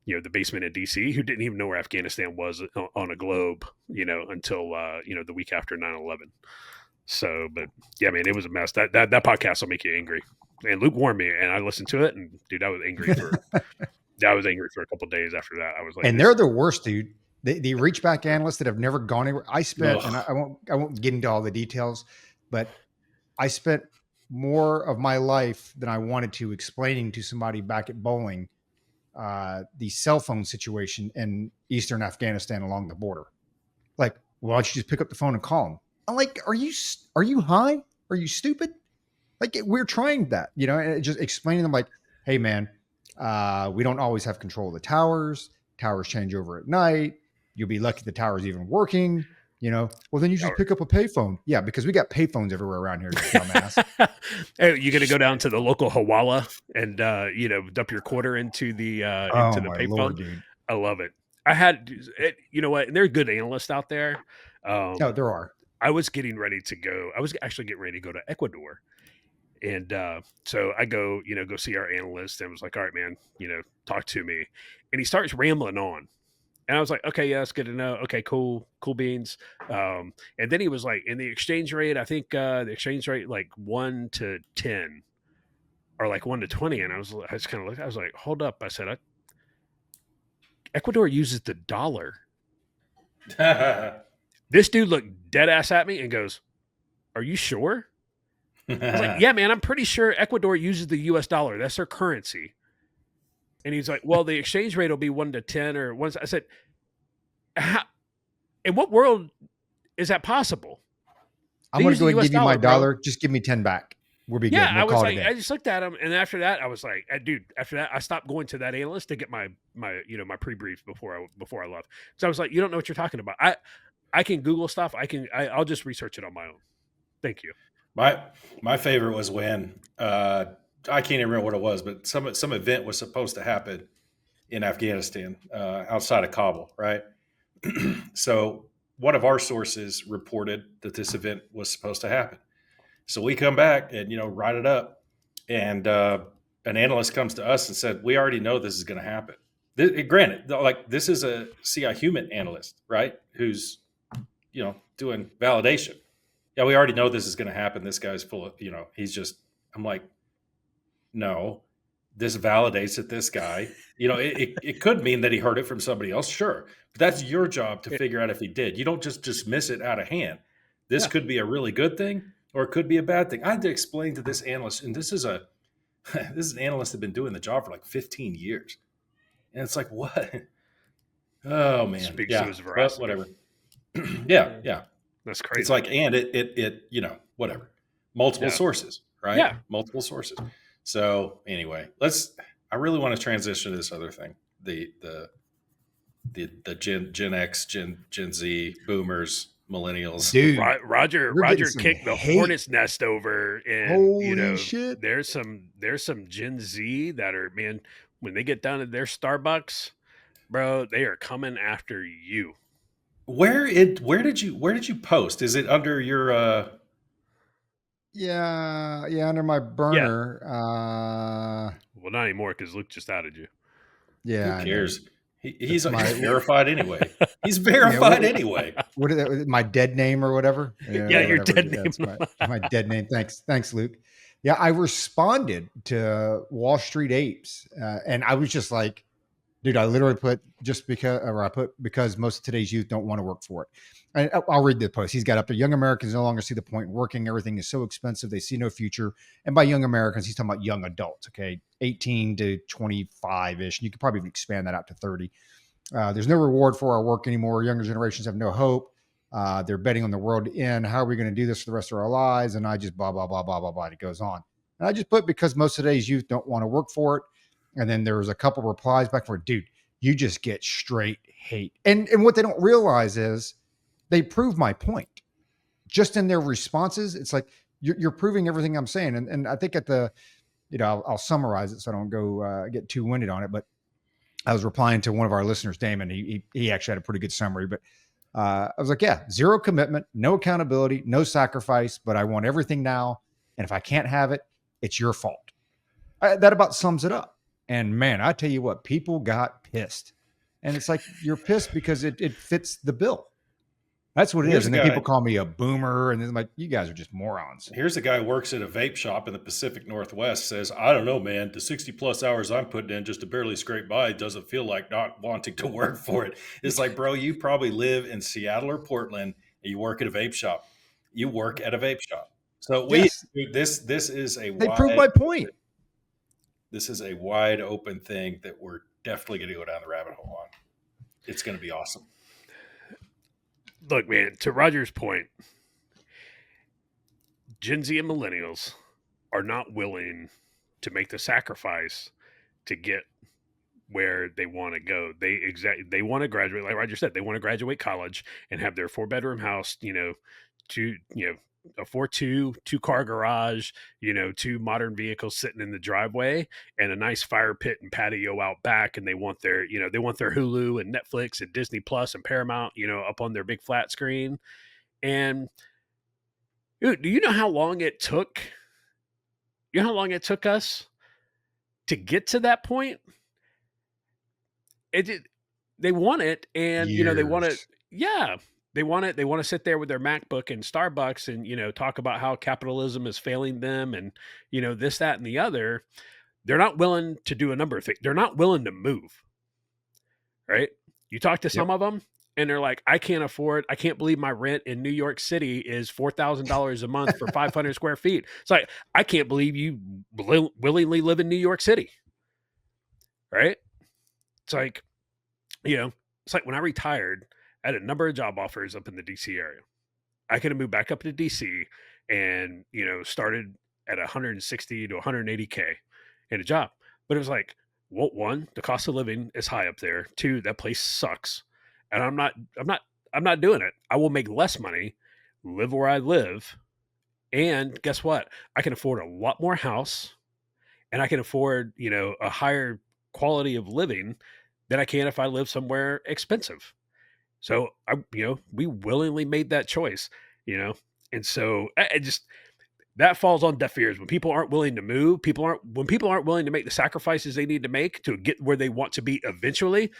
Speaker 1: the basement in DC who didn't even know where Afghanistan was on a globe, until the week after 9/11. So, but yeah, man, it was a mess. That podcast will make you angry. And Luke warned me, and I listened to it, and dude, I was angry for a couple of days after that. I was like,
Speaker 3: And they're the worst, dude. The reach back analysts that have never gone anywhere. I spent, and I won't get into all the details, but I spent more of my life than I wanted to explaining to somebody back at bowling the cell phone situation in Eastern Afghanistan along the border. Like, why don't you just pick up the phone and call them? I'm like, are you high? Are you stupid? Like, we're trying that, and just explaining them like, hey man, we don't always have control of the towers. Towers change over at night. You'll be lucky the tower's even working. Well, then you just pick up a payphone. Yeah, because we got payphones everywhere around here, you dumbass.
Speaker 1: Hey, you gonna go down to the local Hawala and dump your quarter into the
Speaker 3: my
Speaker 1: payphone?
Speaker 3: Lord, dude.
Speaker 1: I love it. I had it. You know what? And there are good analysts out there.
Speaker 3: No, there are.
Speaker 1: I was getting ready to go. I was actually getting ready to go to Ecuador. And so I go see our analyst and was like, all right, man, talk to me. And he starts rambling on. And I was like, okay, yeah, that's good to know. Okay, cool beans. And then he was like, in the exchange rate, I think the exchange rate like 1 to 10 or like 1 to 20. And I just kind of looked, I was like, hold up. I said, Ecuador uses the dollar. This dude looked dead ass at me and goes, are you sure? I was like, yeah, man, I'm pretty sure Ecuador uses the US dollar. That's their currency. And he's like, well, the exchange rate will be 1 to 10 or once. I said, in what world is that possible?
Speaker 3: I'm going to go ahead and give you my dollar. Just give me 10 back. We'll be good.
Speaker 1: Yeah, I was like, I just looked at him. And after that, I was like, dude, after that, I stopped going to that analyst to get my my pre-brief before I left. So I was like, you don't know what you're talking about. I can Google stuff. I'll just research it on my own. Thank you.
Speaker 2: My favorite was when I can't even remember what it was, but some event was supposed to happen in Afghanistan outside of Kabul, right? So one of our sources reported that this event was supposed to happen. So we come back and write it up, and an analyst comes to us and said, "We already know this is going to happen." Granted, like this is a CI human analyst, right? Who's doing validation. Yeah, we already know this is going to happen. This guy's full of, he's just, I'm like, no, this validates that this guy, it could mean that he heard it from somebody else. Sure. But that's your job to figure out if he did. You don't just dismiss it out of hand. This could be a really good thing or it could be a bad thing. I had to explain to this analyst, and this is an analyst that's been doing the job for like 15 years. And it's like, what? Oh man.
Speaker 1: Speaks to his veracity.
Speaker 2: Whatever. Yeah.
Speaker 1: That's crazy.
Speaker 2: It's like, and it whatever. Multiple sources, right?
Speaker 1: Yeah.
Speaker 2: Multiple sources. So anyway, I really want to transition to this other thing. The Gen X, Gen Z, boomers, millennials.
Speaker 3: Dude,
Speaker 1: Roger kicked the hornet's nest over, and
Speaker 3: holy shit.
Speaker 1: There's some Gen Z that are, man, when they get down to their Starbucks, bro, they are coming after you.
Speaker 2: Where did you post? Is it under your
Speaker 3: Yeah, yeah, under my
Speaker 1: Yeah.
Speaker 3: burner.
Speaker 1: Well, not anymore because Luke just outed you.
Speaker 2: who
Speaker 3: Yeah, I know.
Speaker 2: cares? He's
Speaker 3: It's my
Speaker 2: verified anyway. He's
Speaker 3: yeah.
Speaker 2: verified anyway.
Speaker 3: What is it? My dead name or whatever? Yeah,
Speaker 1: Yeah, your
Speaker 3: whatever.
Speaker 1: dead
Speaker 3: Yeah,
Speaker 1: name.
Speaker 3: it's my dead name. Thanks, Luke. Yeah, I responded to Wall Street Apes, and I was just like, dude, I literally put just because, or I put because most of today's youth don't want to work for it. And I'll read the post. He's got up there. Young Americans no longer see the point in working. Everything is so expensive. They see no future. And by young Americans, he's talking about young adults, okay? 18 to 25 ish. You could probably expand that out to 30. There's no reward for our work anymore. Younger generations have no hope. They're betting on the world to end. How are we going to do this for the rest of our lives? And I just blah, blah, blah, blah, blah, blah. It goes on. And I just put because most of today's youth don't want to work for it. And then there was a couple replies back for, dude, you just get straight hate. And what they don't realize is they prove my point just in their responses. It's like you're proving everything I'm saying. And I think at the, I'll summarize it so I don't go get too winded on it. But I was replying to one of our listeners, Damon. He actually had a pretty good summary. But I was like, yeah, zero commitment, no accountability, no sacrifice. But I want everything now. And if I can't have it, it's your fault. That about sums it up. And man, I tell you what, people got pissed. And it's like, you're pissed because it fits the bill. That's what it is. And then people call me a boomer. And then I'm like, you guys are just morons.
Speaker 2: Here's a guy who works at a vape shop in the Pacific Northwest says, I don't know, man, the 60 plus hours I'm putting in just to barely scrape by doesn't feel like not wanting to work for it. It's like, bro, you probably live in Seattle or Portland and you work at a vape shop. You work at a vape shop. So this is a
Speaker 3: they prove my point.
Speaker 2: This is a wide open thing that we're definitely going to go down the rabbit hole on. It's going to be awesome.
Speaker 1: Look, man, to Roger's point, Gen Z and millennials are not willing to make the sacrifice to get where they want to go. They want to graduate, like Roger said, they want to graduate college and have their 4-bedroom house, a 4-2 2-car garage, 2 modern vehicles sitting in the driveway and a nice fire pit and patio out back. And they want their Hulu and Netflix and Disney Plus and Paramount, up on their big flat screen. And dude, do you know how long it took? You know how long it took us to get to that point? They want it, and they want it. Yeah, they want it. They want to sit there with their MacBook in Starbucks and talk about how capitalism is failing them, and this, that, and the other. They're not willing to do a number of things. They're not willing to move. Right? You talk to some of them, and they're like, "I can't afford. I can't believe my rent in New York City is $4,000 a month for 500 square feet." It's like, I can't believe you willingly live in New York City. Right? It's like, it's like when I retired, I had a number of job offers up in the DC area. I could have moved back up to DC and, started at 160 to 180K in a job. But it was like, well, one, the cost of living is high up there. 2, that place sucks. And I'm not doing it. I will make less money, live where I live. And guess what? I can afford a lot more house and I can afford, a higher quality of living than I can if I live somewhere expensive. So we willingly made that choice, and so that falls on deaf ears when people aren't willing to move. When people aren't willing to make the sacrifices they need to make to get where they want to be eventually.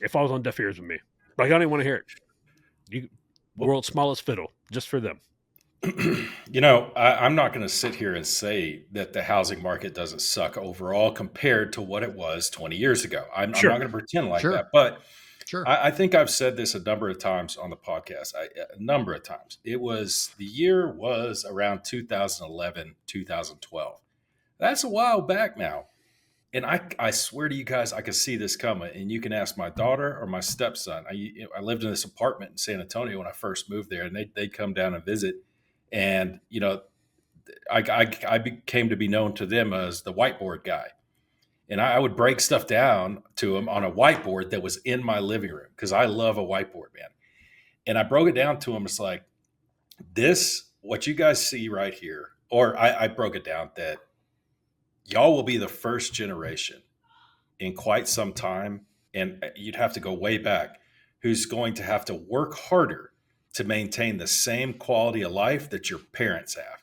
Speaker 1: It falls on deaf ears with me. Like, I don't even want to hear it. World's smallest fiddle, just for them.
Speaker 2: I'm not going to sit here and say that the housing market doesn't suck overall compared to what it was 20 years ago. I'm not going to pretend like that, but I think I've said this a number of times on the podcast, a number of times. The year was around 2011, 2012. That's a while back now. And I swear to you guys, I could see this coming. And you can ask my daughter or my stepson. I lived in this apartment in San Antonio when I first moved there, and they'd come down and visit. And, I became to be known to them as the whiteboard guy. And I would break stuff down to them on a whiteboard that was in my living room because I love a whiteboard, man. And I broke it down to them. It's like, what you guys see right here, or I broke it down that y'all will be the first generation in quite some time and you'd have to go way back, who's going to have to work harder to maintain the same quality of life that your parents have.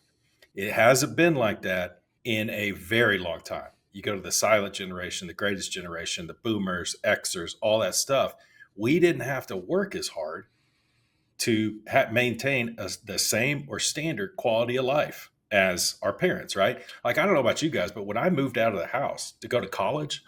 Speaker 2: It hasn't been like that in a very long time. You go to the silent generation, the greatest generation, the boomers, Xers, all that stuff. We didn't have to work as hard to maintain the same or standard quality of life as our parents, right? Like, I don't know about you guys, but when I moved out of the house to go to college,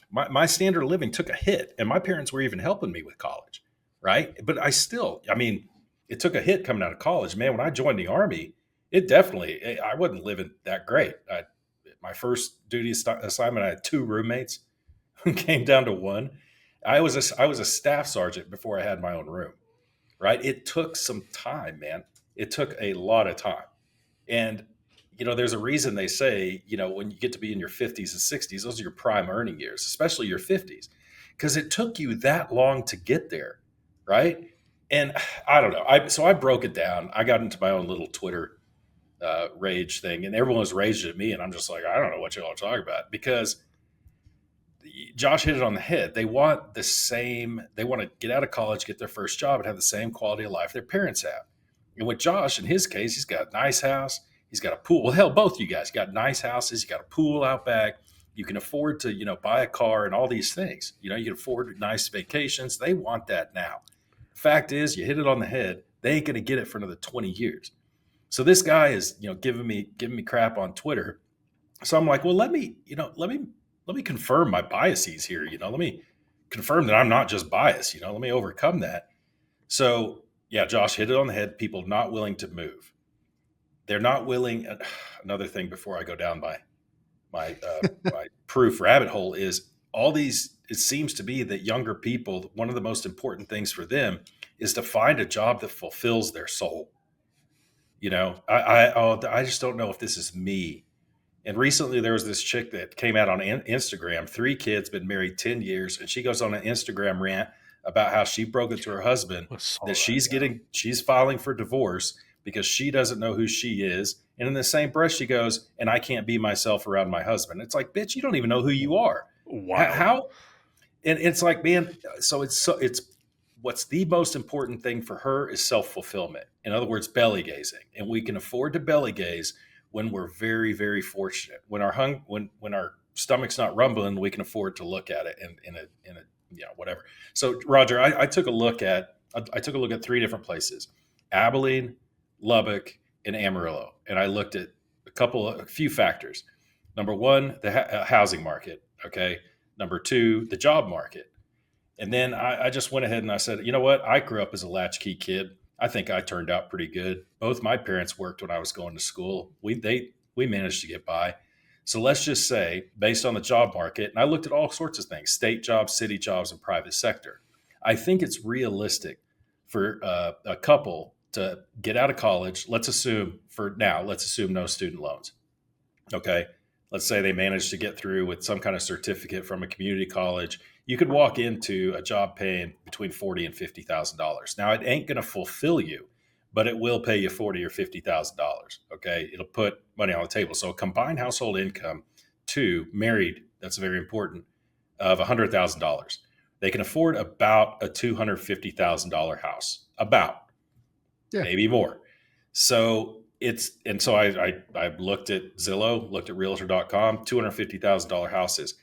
Speaker 2: my standard of living took a hit, and my parents were even helping me with college, right? But I mean, it took a hit coming out of college. Man, when I joined the Army, I wasn't living that great. My first duty assignment, I had 2 roommates who came down to 1. I was a staff sergeant before I had my own room, right? It took some time, man. It took a lot of time. And, there's a reason they say, when you get to be in your 50s and 60s, those are your prime earning years, especially your 50s, because it took you that long to get there, right? And I don't know. So I broke it down. I got into my own little Twitter rage thing, and everyone was raging at me. And I'm just like, I don't know what y'all are talking about, because Josh hit it on the head. They want they want to get out of college, get their first job, and have the same quality of life their parents have. And with Josh, in his case, he's got a nice house. He's got a pool. Well, hell, both you guys got nice houses. You got a pool out back. You can afford to, buy a car and all these things. You can afford nice vacations. They want that now. Fact is, you hit it on the head. They ain't going to get it for another 20 years. So this guy is, giving me crap on Twitter. So I'm like, well, let me confirm my biases here. Let me confirm that I'm not just biased. Let me overcome that. So yeah, Josh hit it on the head. People not willing to move. They're not willing. Another thing before I go down my proof rabbit hole is all these. It seems to be that younger people, one of the most important things for them is to find a job that fulfills their soul. I just don't know if this is me. And recently there was this chick that came out on Instagram, 3 kids, been married 10 years. And she goes on an Instagram rant about how she broke it to her husband that she's filing for divorce because she doesn't know who she is. And in the same breath, she goes, and I can't be myself around my husband. It's like, bitch, you don't even know who you are.
Speaker 1: Wow.
Speaker 2: How? And it's like, man, so it's what's the most important thing for her is self-fulfillment. In other words, belly gazing. And we can afford to belly gaze when we're very, very fortunate. When our stomach's not rumbling, we can afford to look at it in a whatever. So Roger, I took a look at 3 different places: Abilene, Lubbock, and Amarillo. And I looked at a few factors. Number 1, the housing market. Okay. Number 2, the job market. And then I just went ahead and I said, you know what? I grew up as a latchkey kid. I think I turned out pretty good. Both my parents worked when I was going to school. We managed to get by. So let's just say, based on the job market, and I looked at all sorts of things: state jobs, city jobs, and private sector. I think it's realistic for a couple to get out of college. Let's assume no student loans. Okay. Let's say they managed to get through with some kind of certificate from a community college. You could walk into a job paying between $40,000 and $50,000. Now, it ain't going to fulfill you, but it will pay you $40,000 or $50,000. Okay, it'll put money on the table. So, a combined household income, 2 married, that's very important, of $100,000. They can afford about a $250,000 house, maybe more. So I looked at Zillow, looked at Realtor.com, $250,000 houses.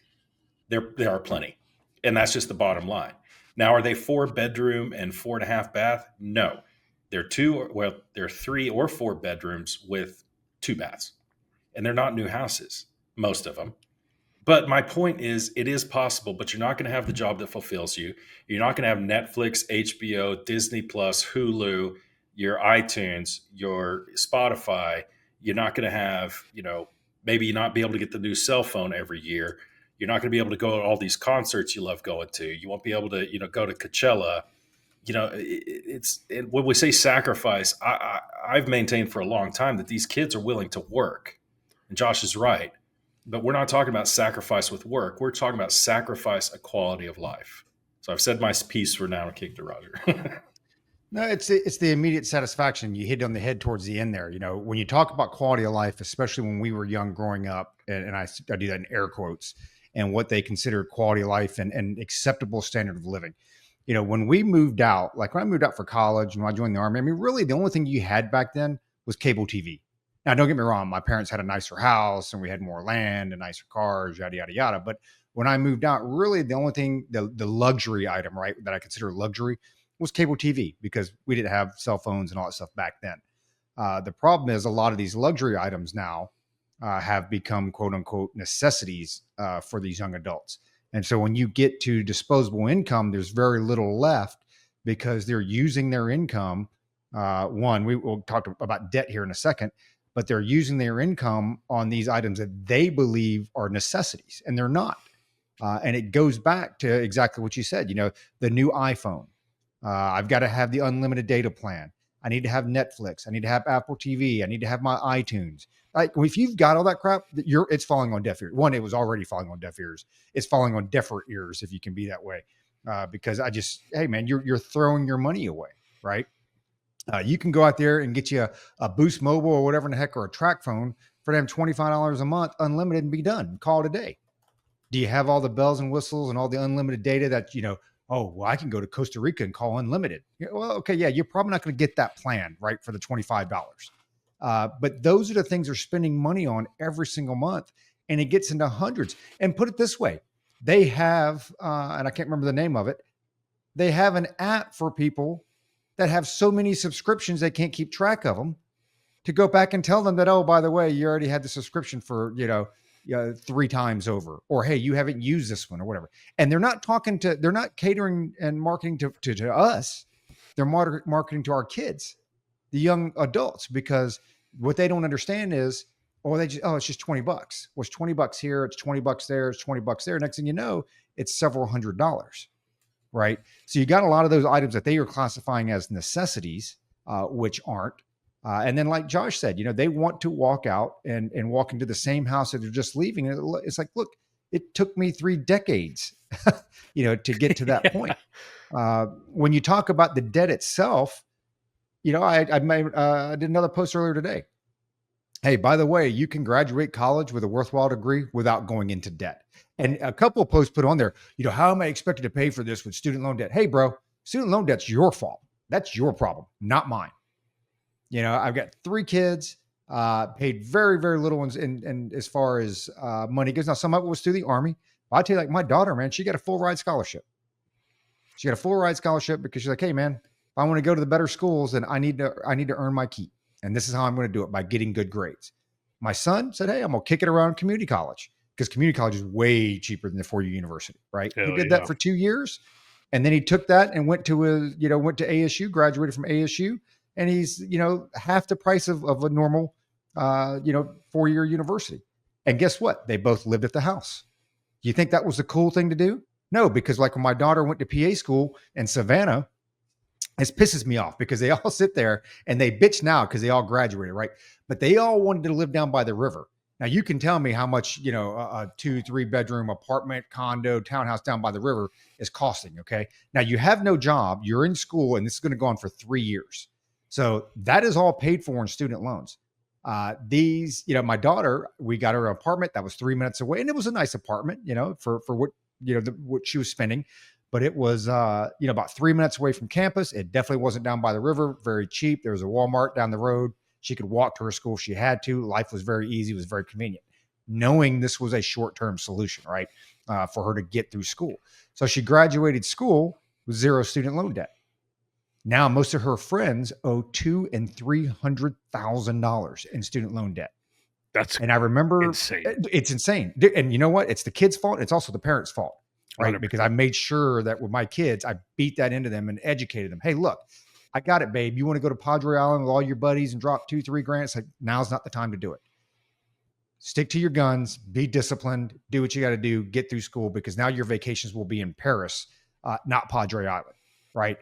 Speaker 2: There are plenty. And that's just the bottom line. Now, are they 4-bedroom and 4.5 bath? No. They're 3 or 4 bedrooms with 2 baths. And they're not new houses, most of them. But my point is, it is possible, but you're not going to have the job that fulfills you. You're not going to have Netflix, HBO, Disney Plus, Hulu, your iTunes, your Spotify. You're not going to have, maybe you not be able to get the new cell phone every year. You're not going to be able to go to all these concerts you love going to. You won't be able to, go to Coachella. And when we say sacrifice, I've maintained for a long time that these kids are willing to work. And Josh is right. But we're not talking about sacrifice with work. We're talking about sacrifice a quality of life. So I've said my piece for now and kick to Roger.
Speaker 3: No, it's the immediate satisfaction. You hit on the head towards the end there. When you talk about quality of life, especially when we were young growing up, and I do that in air quotes, and what they consider quality of life and acceptable standard of living. You know, when we moved out, like when I moved out for college and when I joined the Army, I mean, really the only thing you had back then was cable TV. Now, don't get me wrong, my parents had a nicer house and we had more land and nicer cars, yada, yada, yada. But when I moved out, really the only thing, the luxury item, right, that I consider luxury was cable TV, because we didn't have cell phones and all that stuff back then. The problem is a lot of these luxury items now have become quote unquote necessities for these young adults. And so when you get to disposable income, there's very little left because they're using their income. One, we will talk about debt here in a second, but they're using their income on these items that they believe are necessities, and they're not. And it goes back to exactly what you said, you know, the new iPhone. I've got to have the unlimited data plan. I need to have Netflix. I need to have Apple TV. I need to have my iTunes. Like, if you've got all that crap, it's falling on deaf ears. One, it was already falling on deaf ears. It's falling on deafer ears, if you can be that way. Because hey man, you're throwing your money away, right? You can go out there and get you a Boost Mobile or whatever in the heck, or a track phone for them $25 a month, unlimited, and be done. Call it a day. Do you have all the bells and whistles and all the unlimited data that, you know, oh, well, I can go to Costa Rica and call unlimited. Well, okay, yeah, you're probably not going to get that plan, right, for the $25. But those are the things they're spending money on every single month, and it gets into hundreds. And put it this way, they have, and I can't remember the name of it, they have an app for people that have so many subscriptions they can't keep track of them, to go back and tell them that, oh, by the way, you already had the subscription for, 3 times over, or, hey, you haven't used this one or whatever. And they're not catering and marketing to us. They're marketing to our kids, the young adults, because what they don't understand is, it's just $20. Well, it's $20 here. It's $20 there. It's $20 there. Next thing you know, it's several $100s, right? So you got a lot of those items that they are classifying as necessities, which aren't. And then, like Josh said, they want to walk out and walk into the same house that they're just leaving. It's like, look, it took me 3 decades, to get to that point. When you talk about the debt itself, I did another post earlier today. Hey, by the way, you can graduate college with a worthwhile degree without going into debt. And a couple of posts put on there, how am I expected to pay for this with student loan debt? Hey, bro, student loan debt's your fault. That's your problem, not mine. I've got 3 kids, paid very, very little ones in as far as money goes. Now, some of it was through the Army. I'll tell you, like my daughter, man, she got a full ride scholarship. She got a full ride scholarship because she's like, hey, man, if I want to go to the better schools, then I need to earn my keep. And this is how I'm going to do it, by getting good grades. My son said, hey, I'm going to kick it around community college, because community college is way cheaper than the 4-year university, right?
Speaker 1: Hell
Speaker 3: He did
Speaker 1: yeah.
Speaker 3: that for 2 years. And then he took that and went to ASU, graduated from ASU. And he's, half the price of a normal, 4-year university. And guess what? They both lived at the house. You think that was the cool thing to do? No, because like when my daughter went to PA school in Savannah, this pisses me off, because they all sit there and they bitch now because they all graduated, right? But they all wanted to live down by the river. Now you can tell me how much, a 2-3 bedroom apartment, condo, townhouse down by the river is costing. Okay. Now you have no job, you're in school, and this is going to go on for 3 years. So that is all paid for in student loans. My daughter, we got her an apartment that was 3 minutes away, and it was a nice apartment, for what, what she was spending, but it was, about 3 minutes away from campus. It definitely wasn't down by the river, very cheap. There was a Walmart down the road. She could walk to her school if she had to. Life was very easy. It was very convenient, knowing this was a short-term solution, right? For her to get through school. So she graduated school with 0 student loan debt. Now, most of her friends owe $200,000 and $300,000 in student loan debt. And I remember
Speaker 1: insane.
Speaker 3: It's insane. And you know what? It's the kid's fault. It's also the parents' fault, right?
Speaker 1: 100%.
Speaker 3: Because I made sure that with my kids, I beat that into them and educated them. Hey, look, I got it, babe. You want to go to Padre Island with all your buddies and drop $2-3 grand? It's like, now's not the time to do it. Stick to your guns, be disciplined, do what you got to do, get through school, because now your vacations will be in Paris, not Padre Island, right?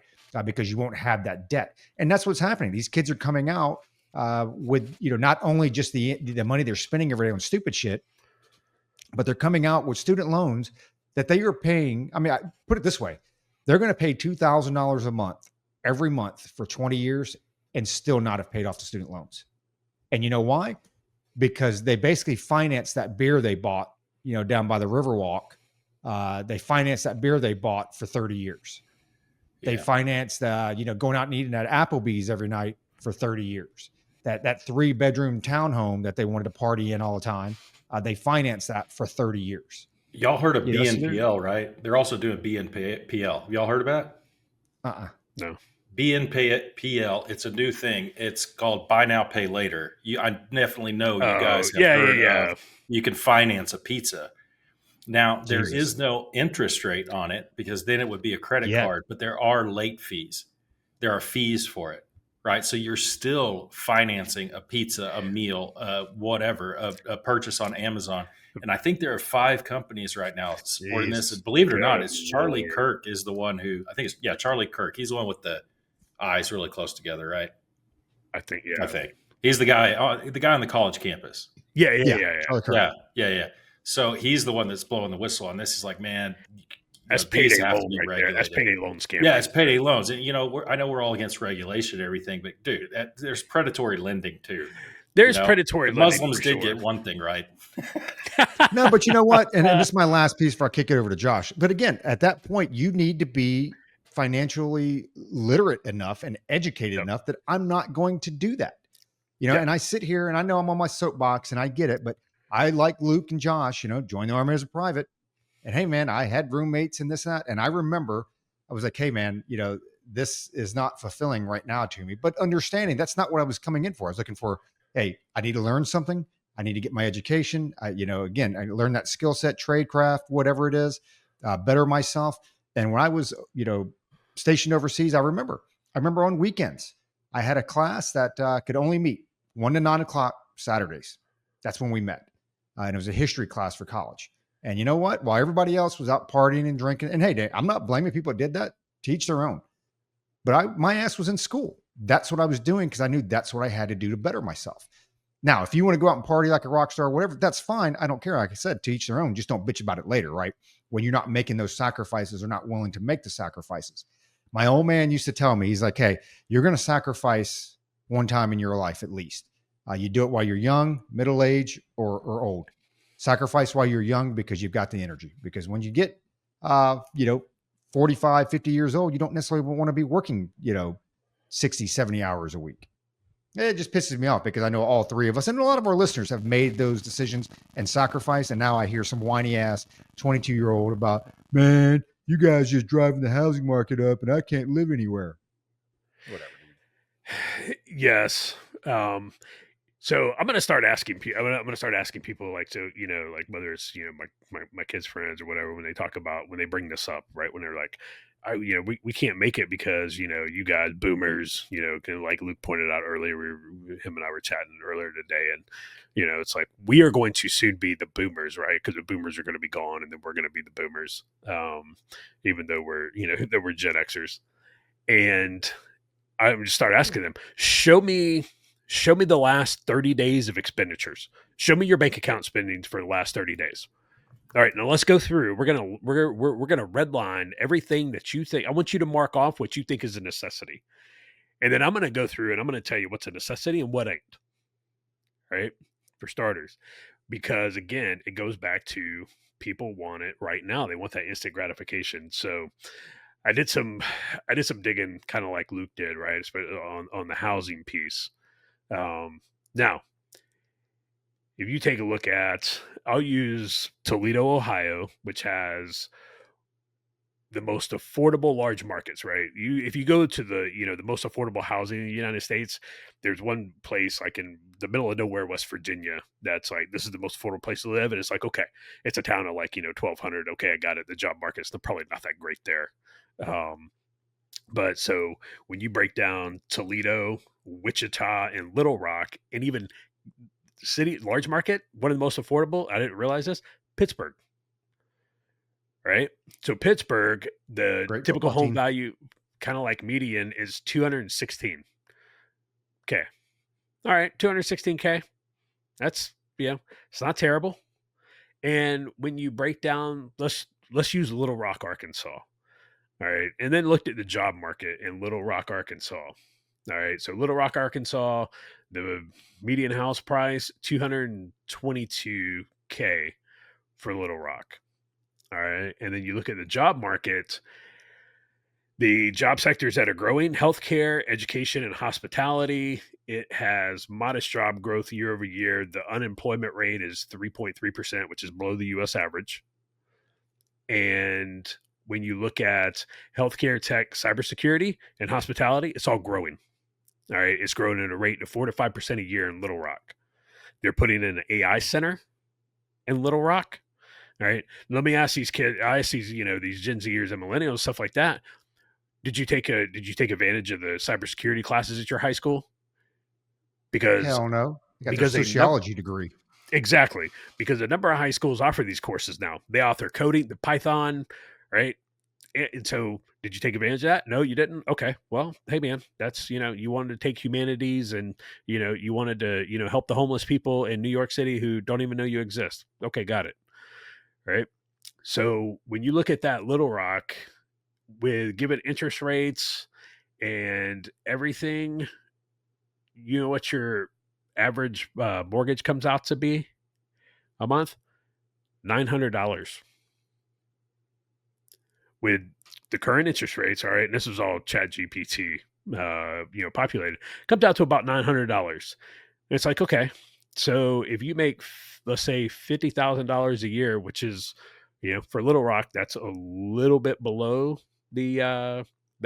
Speaker 3: Because you won't have that debt. And that's what's happening. These kids are coming out with, not only just the money they're spending every day on stupid shit, but they're coming out with student loans that they are paying. I mean, I put it this way. They're going to pay $2,000 a month every month for 20 years and still not have paid off the student loans. And you know why? Because they basically financed that beer they bought, down by the Riverwalk. They financed that beer they bought for 30 years. They
Speaker 2: Yeah.
Speaker 3: financed, going out and eating at Applebee's every night for 30 years. That 3-bedroom townhome that they wanted to party in all the time, they financed that for 30 years.
Speaker 2: Y'all heard of
Speaker 3: So
Speaker 2: BNPL, right? They're also doing BNPL. Y'all heard about it?
Speaker 1: No.
Speaker 2: BNPL, it's a new thing. It's called buy now, pay later. I definitely know you guys have
Speaker 1: yeah,
Speaker 2: heard
Speaker 1: yeah.
Speaker 2: of you can finance a pizza. Now, there
Speaker 3: Jesus.
Speaker 2: is no interest rate on it because then it would be a credit
Speaker 3: Yeah.
Speaker 2: card, but there are late fees. There are fees for it, right? So you're still financing a pizza, a meal, whatever, a purchase on Amazon. And I think there are 5 companies right now supporting this. And believe it or not, it's Charlie Kirk is the one who, I think it's, Charlie Kirk. He's the one with the eyes really close together, right?
Speaker 1: I think, yeah.
Speaker 2: I think. He's the guy on the college campus.
Speaker 1: Yeah.
Speaker 3: Charlie Kirk.
Speaker 2: Yeah. So he's the one that's blowing the whistle on this. He's like, man,
Speaker 1: that's payday loan right there. That's payday loan scam.
Speaker 2: Yeah, it's payday loans. And, I know we're all against regulation and everything, but dude, there's predatory lending too.
Speaker 1: There's predatory
Speaker 2: the
Speaker 1: lending.
Speaker 2: Muslims did get one thing right.
Speaker 3: No, but you know what? And this is my last piece before I kick it over to Josh. But again, at that point, you need to be financially literate enough and educated enough that I'm not going to do that. And I sit here and I know I'm on my soapbox and I get it, but I, like Luke and Josh, joined the Army as a private. And hey, man, I had roommates and this and that. And I remember I was like, hey, man, this is not fulfilling right now to me. But understanding that's not what I was coming in for. I was looking for, hey, I need to learn something. I need to get my education. Again, I learned that skill set, trade craft, whatever it is, better myself. And when I was, stationed overseas, I remember on weekends, I had a class that could only meet 1 to 9 o'clock Saturdays. That's when we met. And it was a history class for college. And you know what? While everybody else was out partying and drinking, and hey, I'm not blaming people that did that. To each their own. But my ass was in school. That's what I was doing because I knew that's what I had to do to better myself. Now, if you want to go out and party like a rock star or whatever, that's fine. I don't care. Like I said, to each their own. Just don't bitch about it later, right? When you're not making those sacrifices or not willing to make the sacrifices. My old man used to tell me, he's like, hey, you're going to sacrifice one time in your life at least. You do it while you're young, middle age, or old. Sacrifice while you're young because you've got the energy. Because when you get, 45, 50 years old, you don't necessarily want to be working, 60, 70 hours a week. It just pisses me off because I know all 3 of us and a lot of our listeners have made those decisions and sacrificed. And now I hear some whiny ass 22-year-old about, man, you guys just driving the housing market up and I can't live anywhere. Whatever, dude.
Speaker 1: Yes. So I'm gonna start asking people. I'm gonna start asking people, like, so like whether it's my kids' friends or whatever, when they talk about, when they bring this up, right, when they're like, we can't make it because you guys boomers, like Luke pointed out earlier, him and I were chatting earlier today, and it's like we are going to soon be the boomers, right? Because the boomers are going to be gone, and then we're going to be the boomers, even though we're that we're Gen Xers, and I would just start asking them, show me the last 30 days of expenditures. Show me your bank account spending for the last 30 days. All right, now let's go through. We're gonna redline everything that you think. I want you to mark off what you think is a necessity, and then I'm gonna go through and I'm gonna tell you what's a necessity and what ain't. Right, for starters, because again, it goes back to people want it right now. They want that instant gratification. So I did some digging, kind of like Luke did, right, especially on the housing piece. Now, if you take a look at, I'll use Toledo, Ohio, which has the most affordable large markets, right? If you go to the, the most affordable housing in the United States, there's one place like in the middle of nowhere, West Virginia, that's like, this is the most affordable place to live. And it's like, okay, it's a town of like, 1,200. Okay, I got it. The job market's probably not that great there. But so when you break down Toledo, Wichita, and Little Rock, and even city large market, one of the most affordable, I didn't realize this, Pittsburgh. Right? So Pittsburgh, the
Speaker 3: Great
Speaker 1: typical home
Speaker 3: team.
Speaker 1: value, kind of like median, is 216. Okay. All right, 216K. That's, it's not terrible. And when you break down, let's use Little Rock, Arkansas. All right. And then looked at the job market in Little Rock, Arkansas. All right. So Little Rock, Arkansas, the median house price, $222K for Little Rock. All right. And then you look at the job market, the job sectors that are growing: healthcare, education, and hospitality. It has modest job growth year over year. The unemployment rate is 3.3%, which is below the US average. And when you look at healthcare, tech, cybersecurity, and hospitality, it's all growing. All right. It's growing at a rate of 4 to 5% a year in Little Rock. They're putting in an AI center in Little Rock. All right. Let me ask these kids, I ask these, these Gen Zers and millennials, stuff like that. Did you take advantage of the cybersecurity classes at your high school? Because
Speaker 3: Hell no. You got their
Speaker 1: because
Speaker 3: sociology degree.
Speaker 1: Exactly. Because a number of high schools offer these courses now. They offer coding, the Python, right? And so did you take advantage of that? No, you didn't. Okay. Well, hey man, that's, you wanted to take humanities and, you wanted to, help the homeless people in New York City who don't even know you exist. Okay. Got it. Right. So when you look at that Little Rock, with given interest rates and everything, you know what your average mortgage comes out to be a month? $900. With the current interest rates, all right, and this is all Chat GPT, populated, comes out to about $900. And it's like, okay, so if you make, let's say, $50,000 a year, which is, for Little Rock, that's a little bit below the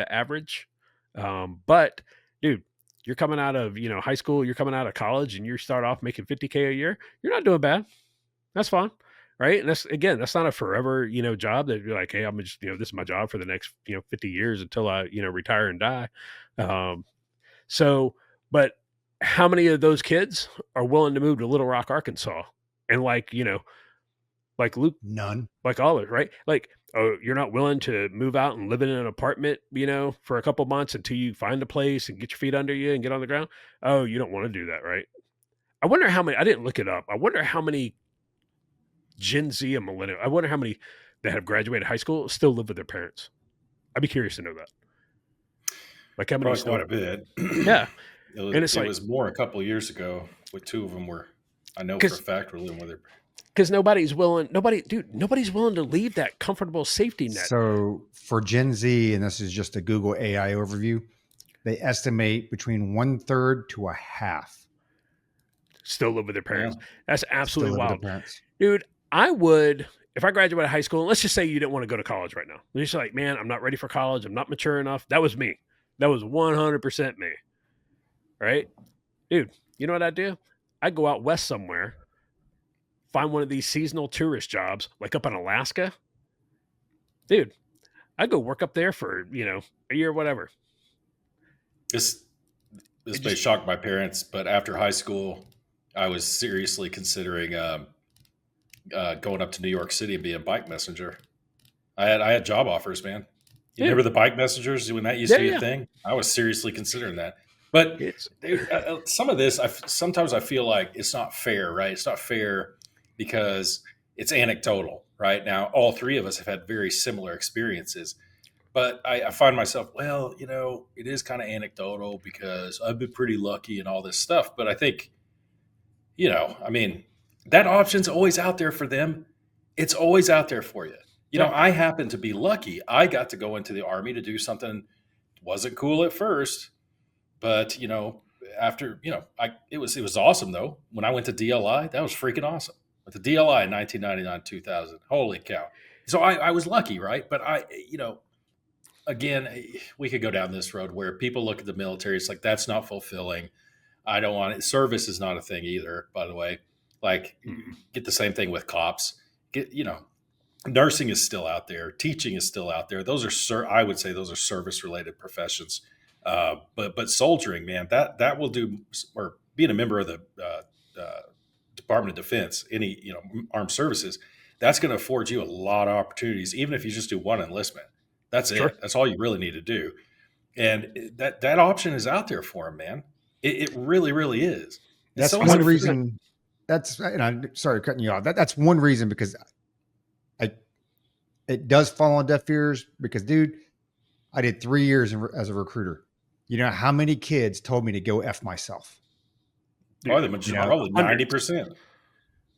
Speaker 1: average. But dude, you're coming out of high school, you're coming out of college, and you start off making $50K a year. You're not doing bad. That's fine, right? And that's not a forever job that you're like, hey, I'm just this is my job for the next 50 years until I retire and die. So, but how many of those kids are willing to move to Little Rock, Arkansas, and like Luke,
Speaker 3: None.
Speaker 1: like Olive, right? Like, oh, you're not willing to move out and live in an apartment, for a couple months until you find a place and get your feet under you and get on the ground. Oh, you don't want to do that, right? I wonder how many, I didn't look it up. I wonder how many Gen Z and millennial, I wonder how many that have graduated high school still live with their parents. I'd be curious to know that. Like how many?
Speaker 2: Probably quite a bit.
Speaker 1: Yeah.
Speaker 2: It was more a couple of years ago with two of them were, I know for a fact, were living with their.
Speaker 1: Because nobody's willing to leave that comfortable safety net.
Speaker 3: So for Gen Z, and this is just a Google AI overview, they estimate between 1/3 to a half
Speaker 1: still live with their parents. Yeah. That's absolutely wild. Dude, I would, if I graduated high school, let's just say you didn't want to go to college right now. You're just like, man, I'm not ready for college. I'm not mature enough. That was me. That was 100% me. Right? Dude, you know what I'd do? I'd go out west somewhere, find one of these seasonal tourist jobs, like up in Alaska. Dude, I'd go work up there for, a year or whatever.
Speaker 2: This may shock my parents, but after high school, I was seriously considering going up to New York City and being a bike messenger. I had job offers, man. You remember the bike messengers when that used to be a thing? I was seriously considering that. But some of this, sometimes I feel like it's not fair, right? It's not fair because it's anecdotal, right? Now, all three of us have had very similar experiences. But I find myself, well, it is kind of anecdotal because I've been pretty lucky and all this stuff. But I think, that option's always out there for them. It's always out there for you. I happen to be lucky. I got to go into the Army to do something. Wasn't cool at first, but after it was awesome though. When I went to DLI, that was freaking awesome. With the DLI in 1999, 2000, holy cow! So I was lucky, right? But again, we could go down this road where people look at the military. It's like, that's not fulfilling. I don't want it. Service is not a thing either, by the way. Like, get the same thing with cops. Nursing is still out there. Teaching is still out there. Those are, I would say, those are service-related professions. But soldiering, man, that will do. Or being a member of the Department of Defense, any armed services, that's going to afford you a lot of opportunities, even if you just do one enlistment. That's it. That's all you really need to do. And that option is out there for them, man. It really, really is.
Speaker 3: That's one reason. And I'm sorry cutting you off. That's one reason, because it does fall on deaf ears, because, dude, I did 3 years as a recruiter. You know how many kids told me to go F myself?
Speaker 2: Probably 90%.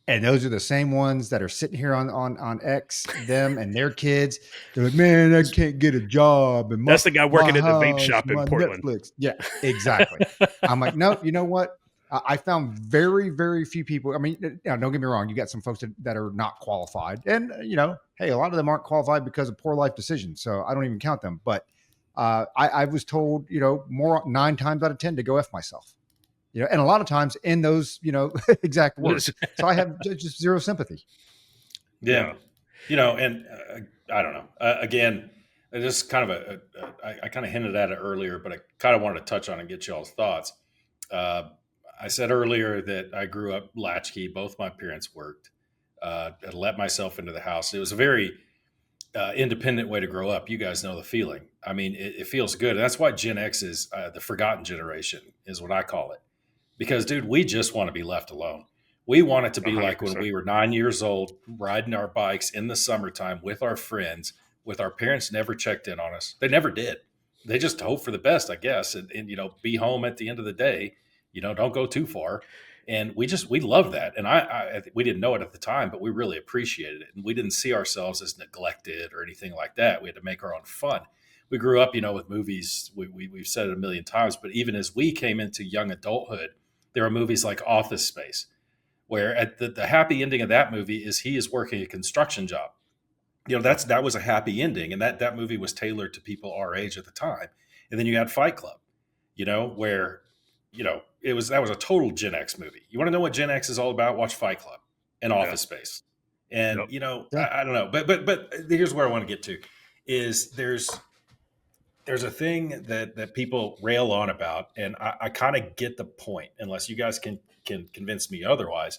Speaker 3: And those are the same ones that are sitting here on X, them and their kids. They're like, man, I can't get a job and
Speaker 1: That's the guy
Speaker 3: my
Speaker 1: working at the vape
Speaker 3: house,
Speaker 1: shop in
Speaker 3: my
Speaker 1: Portland.
Speaker 3: Netflix. Yeah, exactly. I'm like, no, you know what? I found very, very few people. I mean, don't get me wrong. You got some folks that are not qualified. And, hey, a lot of them aren't qualified because of poor life decisions. So I don't even count them. But I was told, more 9 times out of 10 to go F myself. And a lot of times in those, exact words. So I have just zero sympathy.
Speaker 2: Yeah. And I don't know. Again, this is kind of I kind of hinted at it earlier, but I kind of wanted to touch on and get y'all's thoughts. Uh, I said earlier that I grew up latchkey. Both my parents worked. I let myself into the house. It was a very independent way to grow up. You guys know the feeling. I mean, it feels good. And that's why Gen X is the forgotten generation, is what I call it. Because, dude, we just want to be left alone. We want it to be like when
Speaker 1: 100%.
Speaker 2: we were 9 years old, riding our bikes in the summertime with our friends, with our parents never checked in on us. They never did. They just hope for the best, I guess, and be home at the end of the day. Don't go too far. And we love that. And we didn't know it at the time, but we really appreciated it. And we didn't see ourselves as neglected or anything like that. We had to make our own fun. We grew up, with movies. We've said it a million times, but even as we came into young adulthood, there are movies like Office Space, where at the happy ending of that movie is he is working a construction job. That was a happy ending, and that movie was tailored to people our age at the time. And then you had Fight Club, where that was a total Gen X movie. You want to know what Gen X is all about? Watch Fight Club and Office Space. And
Speaker 1: Yep.
Speaker 2: I don't know, but here's where I want to get to is there's a thing that people rail on about, and I kind of get the point, unless you guys can convince me otherwise,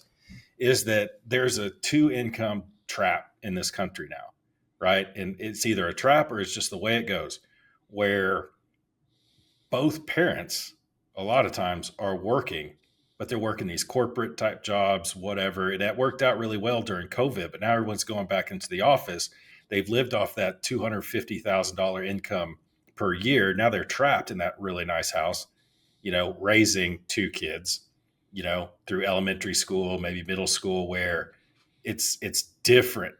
Speaker 2: is that there's a 2-income trap in this country now, right? And it's either a trap or it's just the way it goes, where both parents a lot of times are working, but they're working these corporate type jobs, whatever. And that worked out really well during COVID, but now everyone's going back into the office. They've lived off that $250,000 income per year. Now they're trapped in that really nice house, raising 2 kids, through elementary school, maybe middle school, where it's different.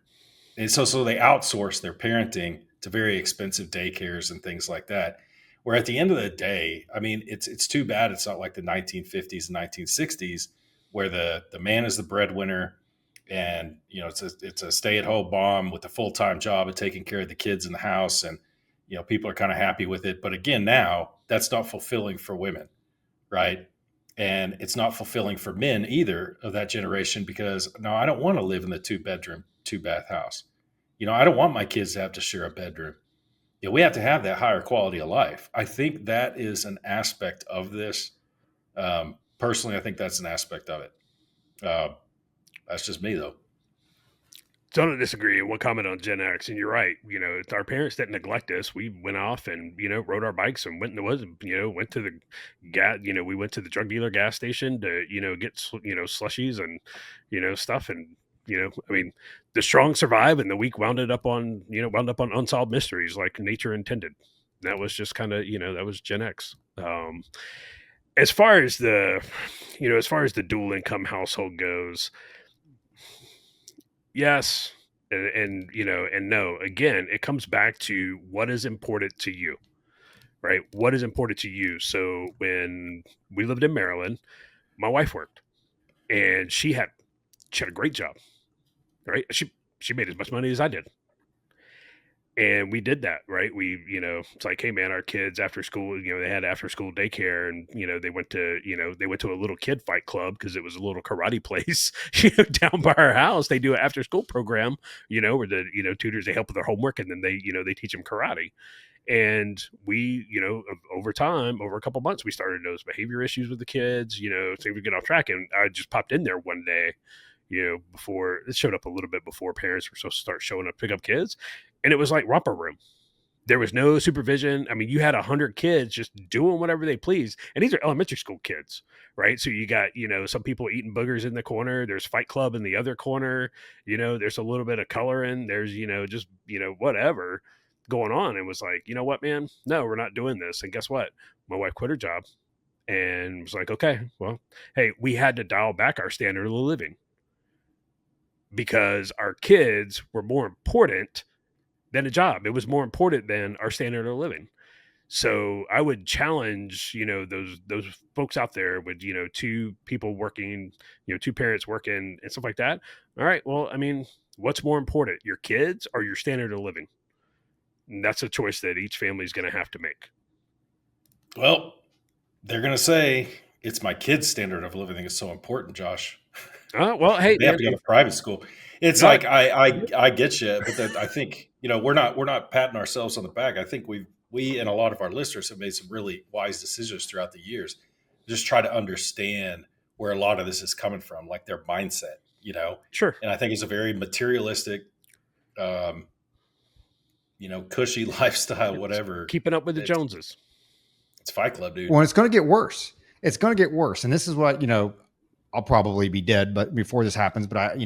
Speaker 2: And so they outsource their parenting to very expensive daycares and things like that. Where at the end of the day, I mean, it's too bad it's not like the 1950s and 1960s, where the man is the breadwinner, and it's a stay-at-home mom with a full-time job and taking care of the kids in the house, and people are kind of happy with it. But again, now that's not fulfilling for women, right? And it's not fulfilling for men either of that generation, because no, I don't want to live in the 2-bedroom, 2-bath house. I don't want my kids to have to share a bedroom. We have to have that higher quality of life. I think that is an aspect of this. Personally, I think that's an aspect of it. That's just me, though.
Speaker 1: Don't disagree. One comment on Gen X, and you're right. Our parents didn't neglect us. We went off and rode our bikes and went in the woods. Went to the gas. We went to the drug dealer gas station to get slushies and stuff. And I mean, the strong survive, and the weak wound up on unsolved mysteries like nature intended. That was just kind of that was Gen X. As far as the dual income household goes, yes, and no. Again, it comes back to what is important to you, right? What is important to you? So when we lived in Maryland, my wife worked, and she had a great job, right? She made as much money as I did. And we did that, right? We, it's like, hey man, our kids after school, they had after school daycare, and they went to a little kid fight club because it was a little karate place, down by our house. They do an after school program, where the tutors, they help with their homework, and then they teach them karate. And we, over time, over a couple months, we started those behavior issues with the kids, so we get off track. And I just popped in there one day, before it showed up a little bit before parents were supposed to start showing up to pick up kids. And it was like romper room. There was no supervision. I mean, you had 100 kids just doing whatever they please. And these are elementary school kids, right? So you got, some people eating boogers in the corner. There's Fight Club in the other corner. There's a little bit of coloring. There's, just, whatever going on. It was like, you know what, man? No, we're not doing this. And guess what? My wife quit her job and was like, okay, well, hey, we had to dial back our standard of living. because our kids were more important than a job. It was more important than our standard of living. So I would challenge, those folks out there with, two people working, two parents working and stuff like that. All right. Well, I mean, what's more important, your kids or your standard of living? And that's a choice that each family is going to have to make.
Speaker 2: Well, they're going to say it's my kid's standard of living is so important, Josh.
Speaker 1: Well, hey,
Speaker 2: They have to go to private school. It's
Speaker 1: No.
Speaker 2: like I get you, but I think we're not patting ourselves on the back. I think we and a lot of our listeners have made some really wise decisions throughout the years. Just try to understand where a lot of this is coming from, like their mindset,
Speaker 1: Sure.
Speaker 2: And I think it's a very materialistic, cushy lifestyle, whatever.
Speaker 1: Keeping up with the Joneses.
Speaker 2: It's Fight Club, dude.
Speaker 3: Well, it's going to get worse. It's going to get worse. And this is what, I'll probably be dead, but before this happens, but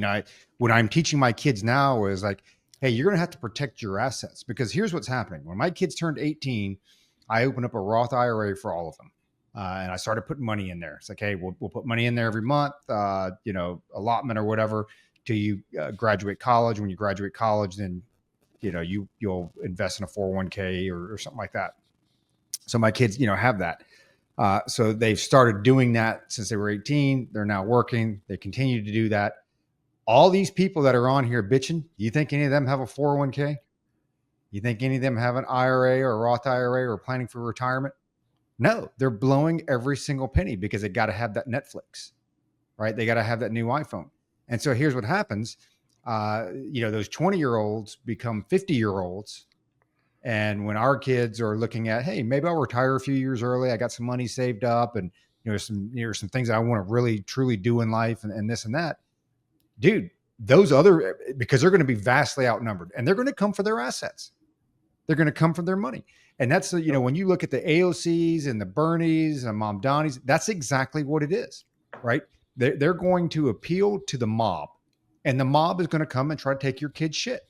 Speaker 3: what I'm teaching my kids now is like, hey, you're going to have to protect your assets, because here's what's happening. When my kids turned 18, I opened up a Roth IRA for all of them. And I started putting money in there. It's like, hey, we'll put money in there every month, allotment or whatever till you graduate college. When you graduate college, then, you'll invest in a 401k or something like that. So my kids, have that. So they've started doing that since they were 18. They're now working. They continue to do that. All these people that are on here bitching, do you think any of them have a 401k? You think any of them have an IRA or a Roth IRA or planning for retirement? No, they're blowing every single penny because they got to have that Netflix, right? They got to have that new iPhone. And so here's what happens. Those 20-year-olds become 50-year-olds. And when our kids are looking at, hey, maybe I'll retire a few years early. I got some money saved up, and some things that I want to really truly do in life, and this and that. Dude, because they're going to be vastly outnumbered, and they're going to come for their assets. They're going to come for their money. And that's, when you look at the AOCs and the Bernies and Mom Donnies, that's exactly what it is, right? They're going to appeal to the mob, and the mob is going to come and try to take your kid's shit.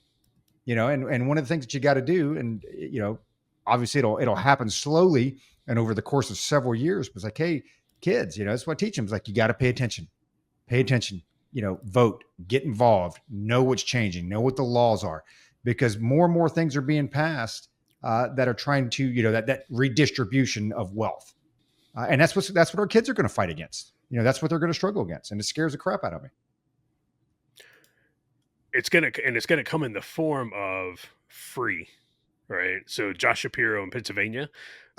Speaker 3: And one of the things that you got to do, and, obviously it'll happen slowly and over the course of several years, but it's like, hey, kids, that's what I teach them. It's like, you got to pay attention, vote, get involved, know what's changing, know what the laws are, because more and more things are being passed that are trying to, that redistribution of wealth. And that's what our kids are going to fight against. That's what they're going to struggle against. And it scares the crap out of me.
Speaker 1: It's gonna come in the form of free, right? So Josh Shapiro in Pennsylvania,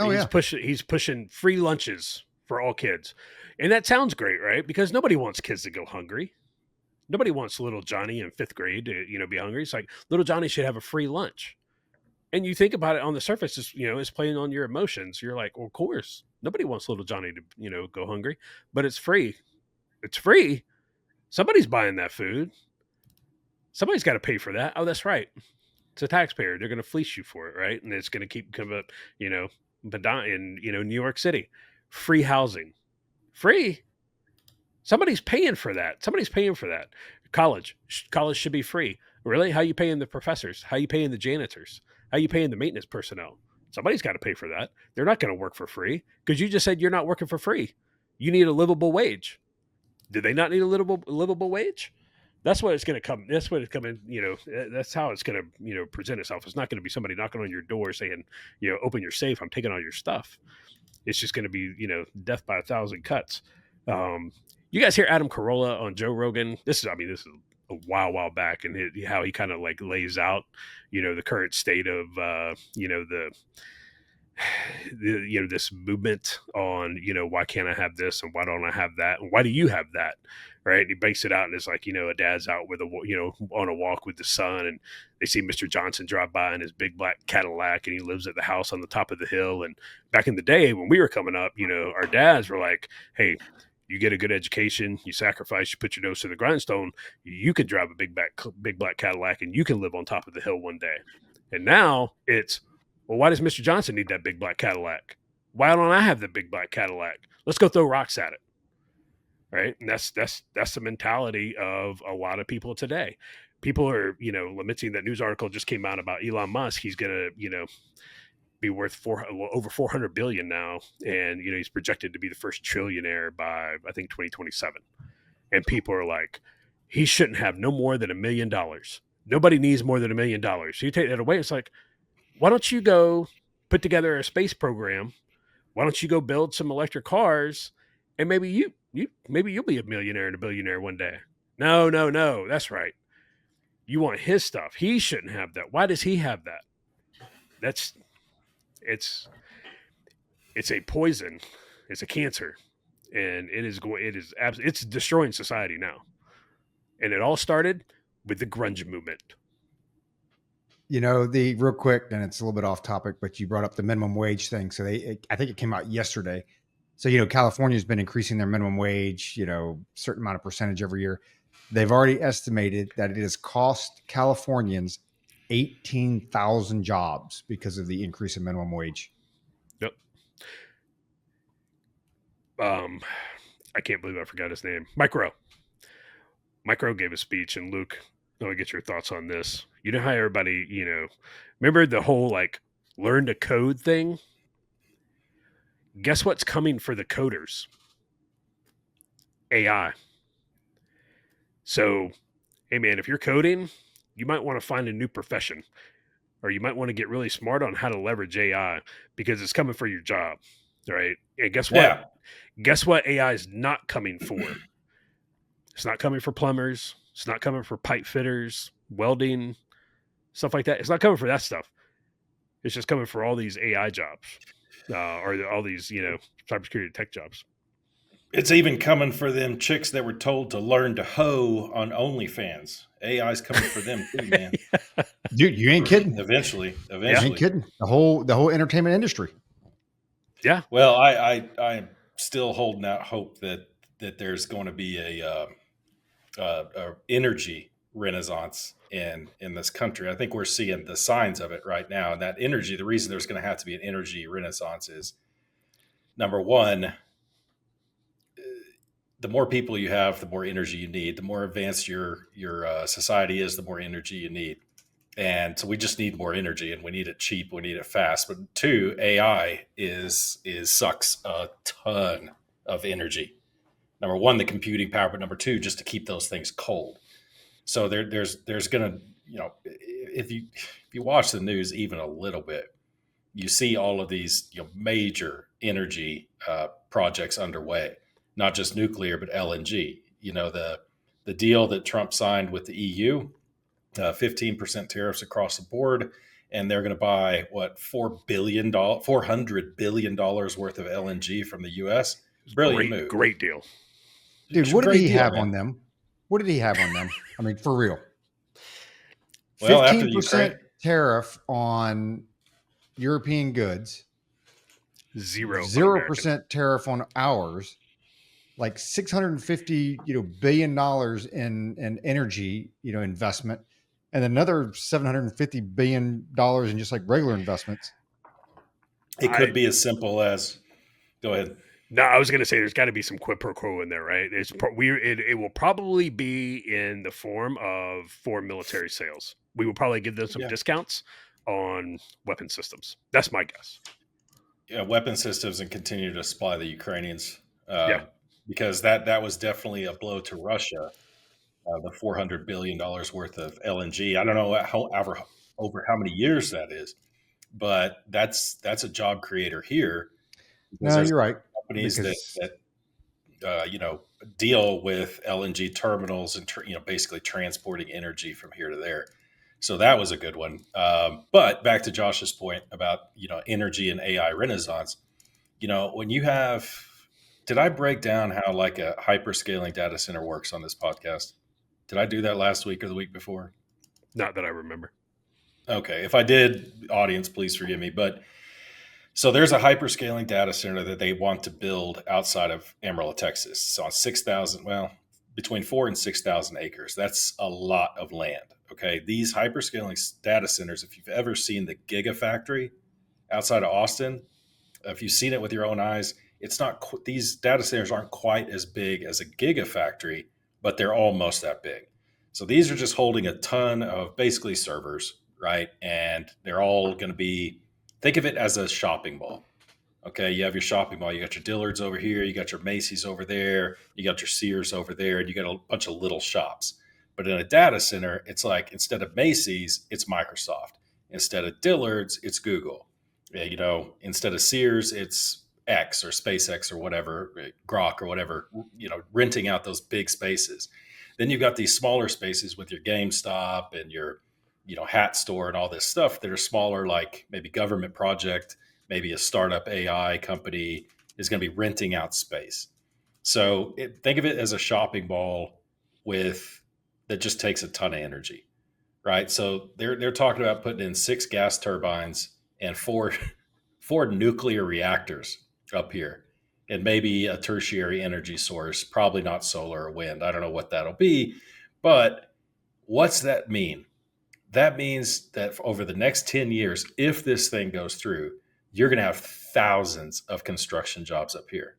Speaker 1: he's pushing free lunches for all kids, and that sounds great, right? Because nobody wants kids to go hungry. Nobody wants little Johnny in 5th grade to be hungry. It's like little Johnny should have a free lunch. And you think about it on the surface, it's playing on your emotions. You're like, well, of course, nobody wants little Johnny to go hungry, but it's free. It's free. Somebody's buying that food. Somebody's got to pay for that. Oh, that's right. It's a taxpayer. They're going to fleece you for it, right? And it's going to keep coming up, in New York City. Free housing. Free. Somebody's paying for that. College should be free. Really? How are you paying the professors? How are you paying the janitors? How are you paying the maintenance personnel? Somebody's got to pay for that. They're not going to work for free, because you just said you're not working for free. You need a livable wage. Do they not need a livable wage? That's what it's going to come. That's what it's coming. That's how it's going to, present itself. It's not going to be somebody knocking on your door saying, open your safe. I'm taking all your stuff. It's just going to be, death by 1,000 cuts. You guys hear Adam Carolla on Joe Rogan? This is a while back, and how he kind of like lays out, the current state of, this movement on, why can't I have this, and why don't I have that, and why do you have that? Right. And he bakes it out, and it's like, a dad's out with on a walk with the son, and they see Mr. Johnson drive by in his big black Cadillac, and he lives at the house on the top of the hill. And back in the day when we were coming up, our dads were like, hey, you get a good education, you sacrifice, you put your nose to the grindstone, you could drive a big black Cadillac, and you can live on top of the hill one day. And now it's, well, why does Mr. Johnson need that big black Cadillac? Why don't I have the big black Cadillac? Let's go throw rocks at it. Right. And that's the mentality of a lot of people today. People are, lamenting. That news article just came out about Elon Musk. He's going to, be worth over 400 billion now. And, he's projected to be the first trillionaire by, I think, 2027. And people are like, he shouldn't have no more than $1 million. Nobody needs more than $1 million. So you take that away, it's like, why don't you go put together a space program? Why don't you go build some electric cars, and maybe you'll be a millionaire and a billionaire one day. No, no, no. That's right. You want his stuff. He shouldn't have that. Why does he have that? That's it's it's a poison. It's a cancer, and it's destroying society now. And it all started with the grunge movement.
Speaker 3: The real quick, and it's a little bit off topic, but you brought up the minimum wage thing. So I think it came out yesterday. So, California's been increasing their minimum wage, certain amount of percentage every year. They've already estimated that it has cost Californians 18,000 jobs because of the increase in minimum wage.
Speaker 1: Yep. I can't believe I forgot his name. Micro gave a speech, and Luke, I want to get your thoughts on this. You know how everybody, remember the whole learn to code thing? Guess what's coming for the coders? AI. So, hey man, if you're coding, you might want to find a new profession, or you might want to get really smart on how to leverage AI because it's coming for your job, right? And guess what?
Speaker 2: Yeah.
Speaker 1: Guess what AI is not coming for? It's not coming for plumbers. It's not coming for pipe fitters, welding, stuff like that. It's not coming for that stuff. It's just coming for all these AI jobs, or all these, cybersecurity tech jobs.
Speaker 2: It's even coming for them chicks that were told to learn to hoe on OnlyFans. AI's coming for them too, man.
Speaker 3: Dude, you ain't kidding.
Speaker 2: Eventually.
Speaker 3: You ain't kidding. The whole entertainment industry.
Speaker 1: Yeah.
Speaker 2: Well, I'm still holding out hope that there's going to be a energy renaissance in this country. I think we're seeing the signs of it right now. And that energy, the reason there's going to have to be an energy renaissance is, number one, the more people you have, the more energy you need. The more advanced your society is, the more energy you need. And so we just need more energy, and we need it cheap. We need it fast. But two, AI sucks a ton of energy. Number one, the computing power, but number two, just to keep those things cold. So there's going to, if you watch the news even a little bit, you see all of these major energy projects underway. Not just nuclear, but LNG. The deal that Trump signed with the EU, 15% tariffs across the board, and they're going to buy $400 billion worth of LNG from the U.S. Brilliant move.
Speaker 1: Great deal,
Speaker 3: dude. What did he have on them? What did he have on them? I mean, for real.
Speaker 2: Well,
Speaker 3: 15% tariff on European goods. 0% tariff on ours. Like $650 billion in energy investment, and another $750 billion in just like regular investments.
Speaker 2: It could be as simple as, go ahead.
Speaker 1: No, I was going to say there's got to be some quid pro quo in there, right? It will probably be in the form of foreign military sales. We will probably give them some discounts on weapon systems. That's my guess.
Speaker 2: Yeah, weapon systems, and continue to supply the Ukrainians. Because that was definitely a blow to Russia, the $400 billion worth of LNG. I don't know over how many years that is, but that's a job creator here.
Speaker 3: No, you're right.
Speaker 2: Companies that deal with LNG terminals and basically transporting energy from here to there. So that was a good one. But back to Josh's point about energy and AI renaissance. When you have, did I break down how like a hyperscaling data center works on this podcast? Did I do that last week or the week before?
Speaker 1: Not that I remember.
Speaker 2: Okay. If I did, audience, please forgive me. But so there's a hyperscaling data center that they want to build outside of Amarillo, Texas. It's on 6,000, between 4,000 and 6,000 acres. That's a lot of land. Okay. These hyperscaling data centers, if you've ever seen the Gigafactory outside of Austin, if you've seen it with your own eyes, it's not, these data centers aren't quite as big as a gigafactory, but they're almost that big. So these are just holding a ton of basically servers, right? And they're all going to be, think of it as a shopping mall. Okay, you have your shopping mall. You got your Dillard's over here. You got your Macy's over there. You got your Sears over there, and you got a bunch of little shops. But in a data center, it's like instead of Macy's, it's Microsoft. Instead of Dillard's, it's Google. Instead of Sears, it's X or SpaceX or whatever, Grok or whatever. Renting out those big spaces. Then you've got these smaller spaces with your GameStop and your, hat store and all this stuff that are smaller, like maybe government project, maybe a startup AI company is going to be renting out space. So think of it as a shopping mall with that just takes a ton of energy, right? So they're talking about putting in 6 gas turbines and four nuclear reactors up here, and maybe a tertiary energy source, probably not solar or wind. I don't know what that'll be, but what's that mean? That means that over the next 10 years, if this thing goes through, you're going to have thousands of construction jobs up here.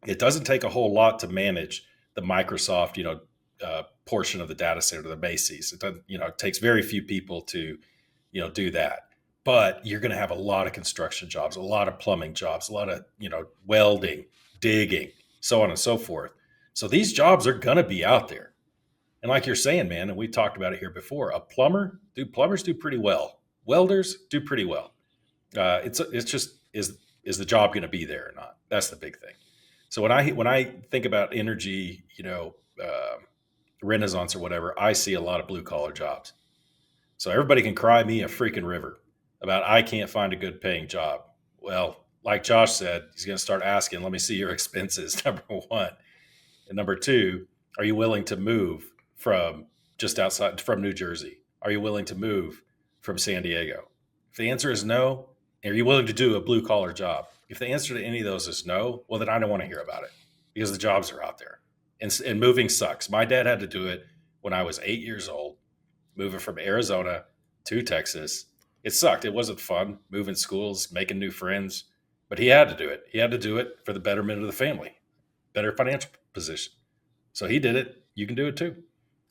Speaker 2: It doesn't take a whole lot to manage the Microsoft, portion of the data center, the Macy's. It doesn't, it takes very few people to, do that. But you're going to have a lot of construction jobs, a lot of plumbing jobs, a lot of, welding, digging, so on and so forth. So these jobs are going to be out there. And like you're saying, man, and we talked about it here before, plumbers do pretty well. Welders do pretty well. It's just is the job going to be there or not? That's the big thing. So when I think about energy, renaissance or whatever, I see a lot of blue collar jobs. So everybody can cry me a freaking river about I can't find a good paying job. Well, like Josh said, he's going to start asking, let me see your expenses, number one. And number two, are you willing to move from just outside from New Jersey? Are you willing to move from San Diego? If the answer is no, are you willing to do a blue collar job? If the answer to any of those is no, well, then I don't want to hear about it because the jobs are out there. And moving sucks. My dad had to do it when I was 8 years old, moving from Arizona to Texas. It sucked. It wasn't fun moving schools, making new friends, but he had to do it. He had to do it for the betterment of the family, better financial position. So he did it. You can do it too.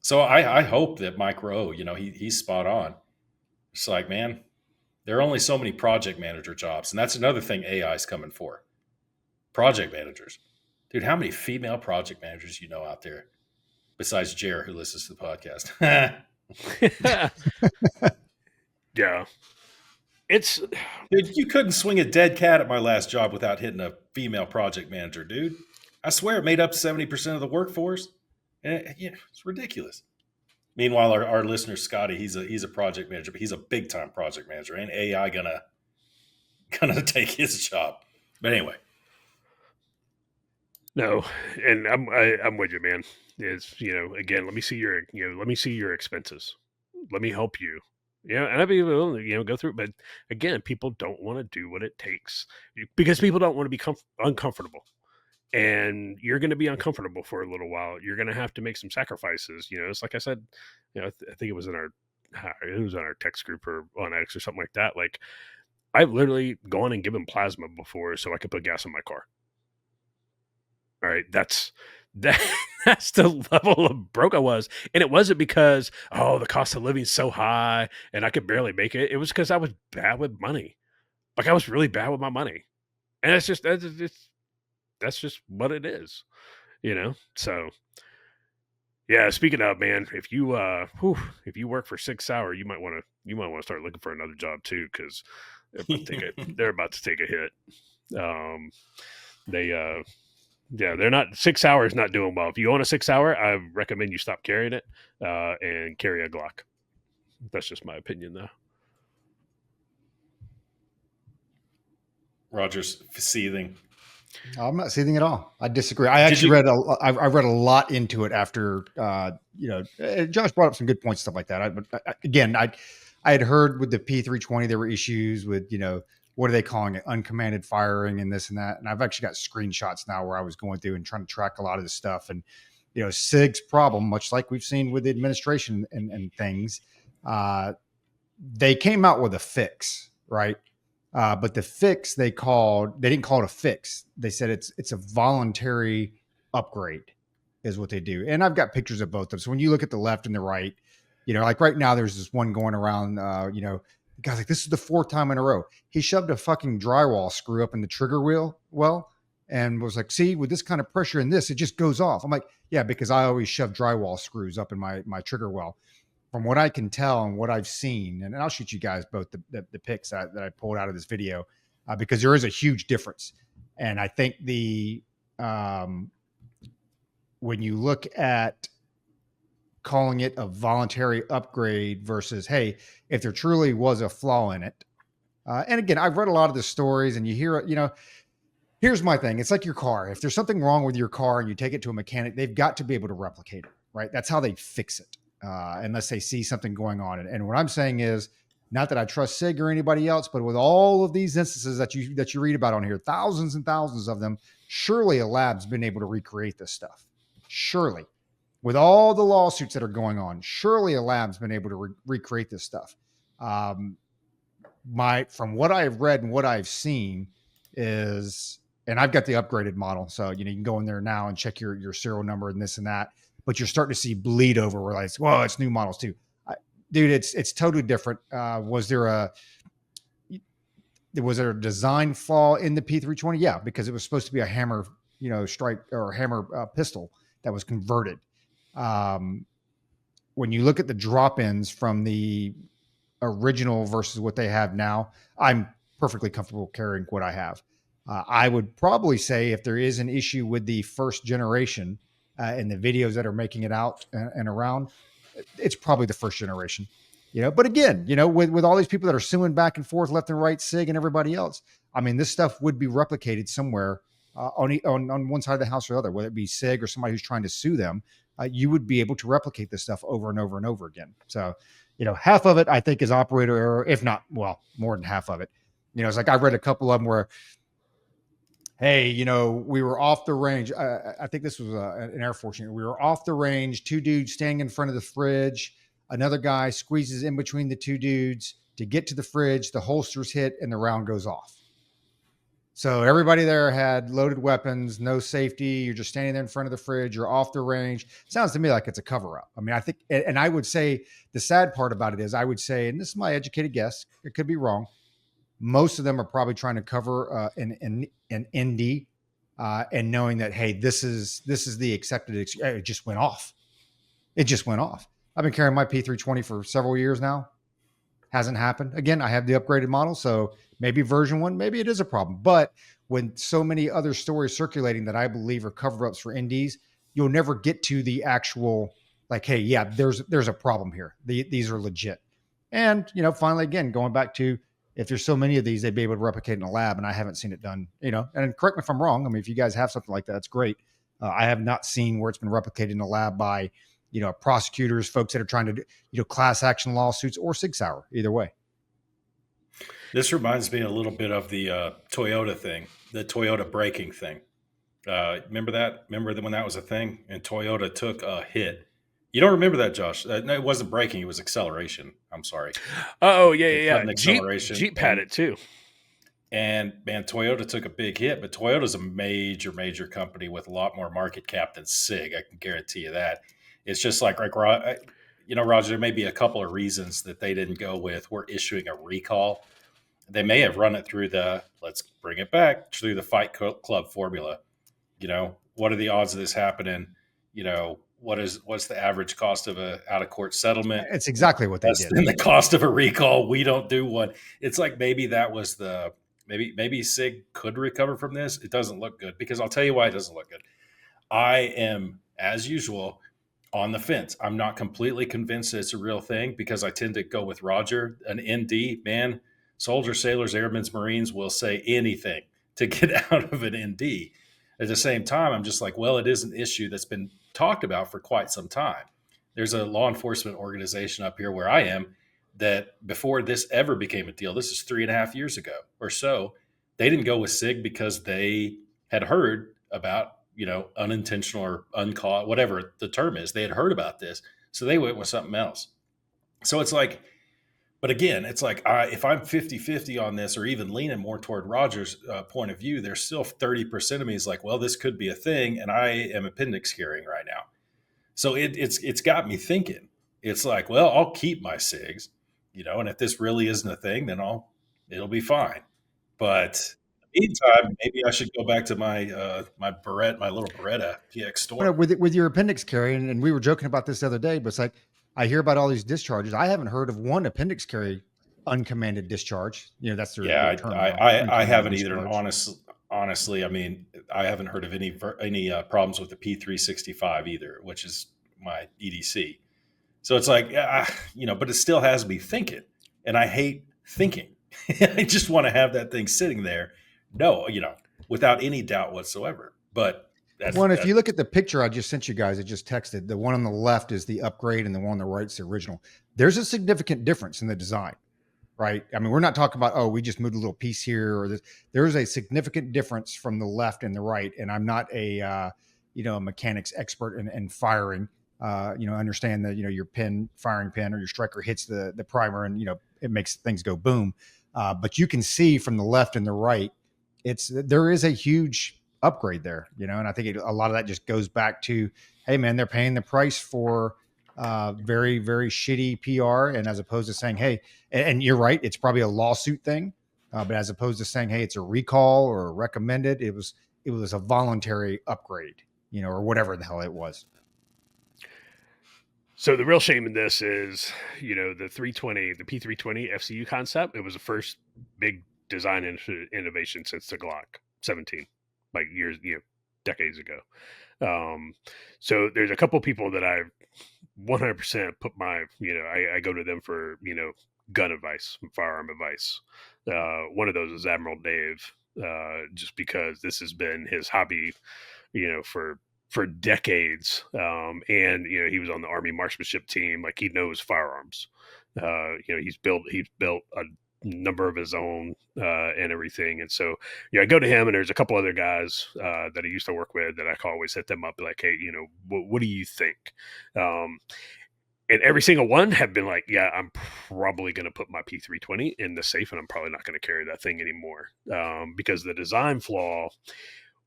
Speaker 2: So I hope that Mike Rowe, he's spot on. It's like, man, there are only so many project manager jobs. And that's another thing AI is coming for. Project managers. Dude, how many female project managers out there besides Jer, who listens to the podcast?
Speaker 1: Yeah.
Speaker 2: Dude, you couldn't swing a dead cat at my last job without hitting a female project manager, dude. I swear it made up 70% of the workforce. And it's ridiculous. Meanwhile, our listener, Scotty, he's a project manager, but he's a big time project manager. Ain't AI gonna take his job? But anyway.
Speaker 1: No, and I'm with you, man. It's again, let me see your expenses. Let me help you. And I'd be willing to go through it. But again, people don't want to do what it takes because people don't want to be uncomfortable. And you're going to be uncomfortable for a little while. You're going to have to make some sacrifices. It's like I said, I think it was in our text group or on X or something like that. Like I've literally gone and given plasma before so I could put gas in my car. All right. That's the level of broke I was. And it wasn't because, the cost of living is so high and I could barely make it. It was because I was bad with money. Like I was really bad with my money. And that's just what it is, So, yeah. Speaking of, man, if you work for 6 hours, you might want to start looking for another job too, because they're about to take a hit. They're not 6 hours not doing well. If you own a 6 hour, I recommend you stop carrying it and carry a Glock. That's just my opinion, though.
Speaker 2: Roger's seething.
Speaker 3: I'm not seething at all. I disagree. I actually read I read a lot into it after, Josh brought up some good points, stuff like that. I had heard with the P320, there were issues with, what are they calling it? Uncommanded firing and this and that. And I've actually got screenshots now where I was going through and trying to track a lot of this stuff. And, SIG's problem, much like we've seen with the administration and things, they came out with a fix, right? But the fix they didn't call it a fix. They said it's a voluntary upgrade is what they do. And I've got pictures of both of them. So when you look at the left and the right, like right now there's this one going around, The guy's like, this is the 4th time in a row. He shoved a fucking drywall screw up in the trigger wheel and was like, see, with this kind of pressure in this, it just goes off. I'm like, yeah, because I always shove drywall screws up in my trigger well. From what I can tell and what I've seen, and I'll shoot you guys both the pics that I pulled out of this video, because there is a huge difference. And I think when you look at calling it a voluntary upgrade versus, hey, if there truly was a flaw in it. And again, I've read a lot of the stories and you hear it, here's my thing. It's like your car. If there's something wrong with your car and you take it to a mechanic, they've got to be able to replicate it, right? That's how they fix it, unless they see something going on. And what I'm saying is, not that I trust SIG or anybody else, but with all of these instances that you read about on here, thousands and thousands of them, surely a lab's been able to recreate this stuff. Surely. With all the lawsuits that are going on, surely a lab's been able to recreate this stuff. From what I've read and what I've seen is, and I've got the upgraded model, so you can go in there now and check your serial number and this and that. But you're starting to see bleed over where like, well, it's new models too, dude. It's totally different. Was there a design flaw in the P320? Yeah, because it was supposed to be a hammer, strike or hammer pistol that was converted. When you look at the drop-ins from the original versus what they have now, I'm perfectly comfortable carrying what I have. I would probably say if there is an issue with the first generation and the videos that are making it out and around, it's probably the first generation. But again, with all these people that are suing back and forth, left and right, SIG and everybody else, I mean, this stuff would be replicated somewhere on one side of the house or the other, whether it be SIG or somebody who's trying to sue them. You would be able to replicate this stuff over and over and over again. So, half of it I think is operator error, if not, well, more than half of it. It's like I've read a couple of them where, hey, we were off the range. I think this was an Air Force unit. We were off the range, 2 dudes standing in front of the fridge. Another guy squeezes in between the 2 dudes to get to the fridge. The holsters hit and the round goes off. So everybody there had loaded weapons, no safety. You're just standing there in front of the fridge. You're off the range. Sounds to me like it's a cover up. I mean, I think, and I would say the sad part about it is I would say, and this is my educated guess, it could be wrong. Most of them are probably trying to cover an ND and knowing that, hey, this is the accepted. It just went off. It just went off. I've been carrying my P320 for several years now. Hasn't happened. Again, I have the upgraded model, so maybe version 1, maybe it is a problem. But when so many other stories circulating that I believe are cover-ups for NDs, you'll never get to the actual, like, hey, yeah, there's a problem here. These are legit. And, finally, again, going back to, if there's so many of these, they'd be able to replicate in a lab, and I haven't seen it done, and correct me if I'm wrong. I mean, if you guys have something like that, that's great. I have not seen where it's been replicated in a lab by, prosecutors, folks that are trying to do, class action lawsuits or Sig Sauer, either way.
Speaker 2: This reminds me a little bit of the Toyota thing, the Toyota braking thing. Remember that? Remember when that was a thing and Toyota took a hit? You don't remember that, Josh? No, it wasn't braking. It was acceleration. I'm sorry.
Speaker 1: Oh, yeah.
Speaker 2: Jeep
Speaker 1: had it too.
Speaker 2: And man, Toyota took a big hit, but Toyota's a major company with a lot more market cap than SIG. I can guarantee you that. It's just like Roger, there may be a couple of reasons that they didn't go with, we're issuing a recall. They may have run it through let's bring it back through the Fight Club formula. What are the odds of this happening? What's the average cost of a out of court settlement?
Speaker 3: It's exactly what they did.
Speaker 2: Than the cost of a recall. We don't do one. It's like maybe that was maybe SIG could recover from this. It doesn't look good, because I'll tell you why it doesn't look good. I am, as usual, on the fence. I'm not completely convinced that it's a real thing, because I tend to go with Roger. An ND, man, soldiers, sailors, airmen, Marines will say anything to get out of an ND. At the same time, I'm just like, well, it is an issue that's been talked about for quite some time. There's a law enforcement organization up here where I am that before this ever became a deal, this is 3.5 years ago or so, they didn't go with SIG because they had heard about, unintentional or uncaught, whatever the term is, they had heard about this. So they went with something else. So it's like, but again, it's like, if I'm 50-50 on this, or even leaning more toward Roger's point of view, there's still 30% of me is like, well, this could be a thing. And I am appendix carrying right now. So it's got me thinking. It's like, well, I'll keep my SIGs, and if this really isn't a thing, then it'll be fine. But in the meantime, maybe I should go back to my little Beretta PX Storm.
Speaker 3: With your appendix carry, and we were joking about this the other day, but it's like I hear about all these discharges. I haven't heard of one appendix carry uncommanded discharge. That's their term now.
Speaker 2: I haven't
Speaker 3: Uncommanded
Speaker 2: either.
Speaker 3: discharge.
Speaker 2: Honestly, I mean, I haven't heard of any problems with the P365 either, which is my EDC. So it's like, but it still has me thinking, and I hate thinking. I just want to have that thing sitting there, without any doubt whatsoever. But
Speaker 3: if you look at the picture I just sent you guys, I just texted, the one on the left is the upgrade and the one on the right is the original. There's a significant difference in the design, right? I mean, we're not talking about, we just moved a little piece here or this. There is a significant difference from the left and the right. And I'm not a mechanics expert in firing. Understand that, your firing pin or your striker hits the primer and, it makes things go boom. But you can see from the left and the right, there is a huge upgrade there, and I think a lot of that just goes back to, hey man, they're paying the price for very, very shitty PR. And as opposed to saying, hey, and you're right, it's probably a lawsuit thing. But as opposed to saying, hey, it's a recall or recommended, it was a voluntary upgrade, or whatever the hell it was.
Speaker 1: So the real shame in this is, the 320, the P320 FCU concept. It was the first big design innovation since the Glock 17, like decades ago. So there's a couple people that I 100% put my, I go to them for, gun advice, firearm advice. One of those is Admiral Dave, just because this has been his hobby, for decades. And, he was on the Army marksmanship team. Like, he knows firearms. He's built a number of his own and everything. And so, I go to him, and there's a couple other guys that I used to work with that I can always hit them up like, hey, what do you think? And every single one have been like, yeah, I'm probably going to put my P320 in the safe, and I'm probably not going to carry that thing anymore, because the design flaw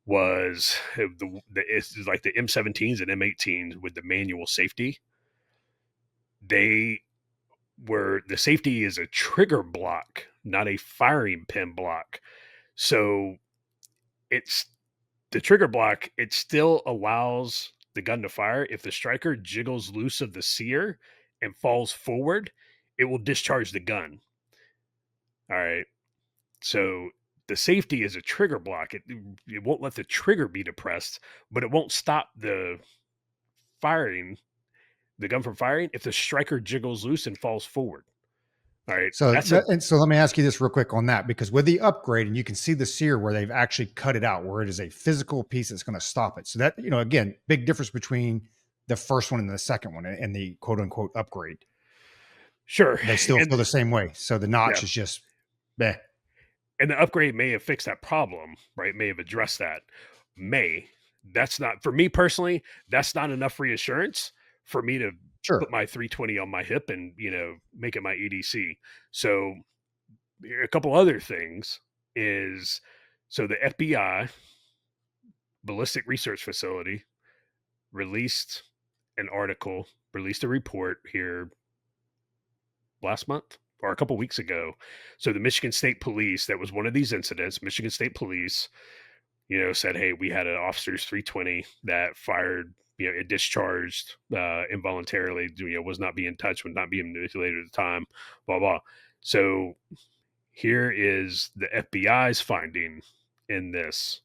Speaker 1: was it's like the M17s and M18s with the manual safety. The safety is a trigger block, not a firing pin block. So it's the trigger block. It still allows the gun to fire. If the striker jiggles loose of the sear and falls forward, it will discharge the gun. All right. So the safety is a trigger block. It won't let the trigger be depressed, but it won't stop the gun from firing if the striker jiggles loose and falls forward. All right.
Speaker 3: So let me ask you this real quick on that, because with the upgrade, and you can see the sear where they've actually cut it out, where it is a physical piece that's going to stop it. So that, again, big difference between the first one and the second one and the quote unquote upgrade.
Speaker 1: Sure.
Speaker 3: They still feel the same way. So the notch is just bleh.
Speaker 1: And the upgrade may have fixed that problem, right? May have addressed that. That's not, for me personally, that's not enough reassurance for me to put my 320 on my hip and, make it my EDC. So a couple other things is, so the FBI Ballistic Research Facility released a report here last month or a couple weeks ago. So the Michigan State Police, that was one of these incidents. Michigan State Police, said, hey, we had an officer's 320 that fired, it discharged involuntarily, was not being touched, was not being manipulated at the time, blah, blah. So here is the FBI's finding in this.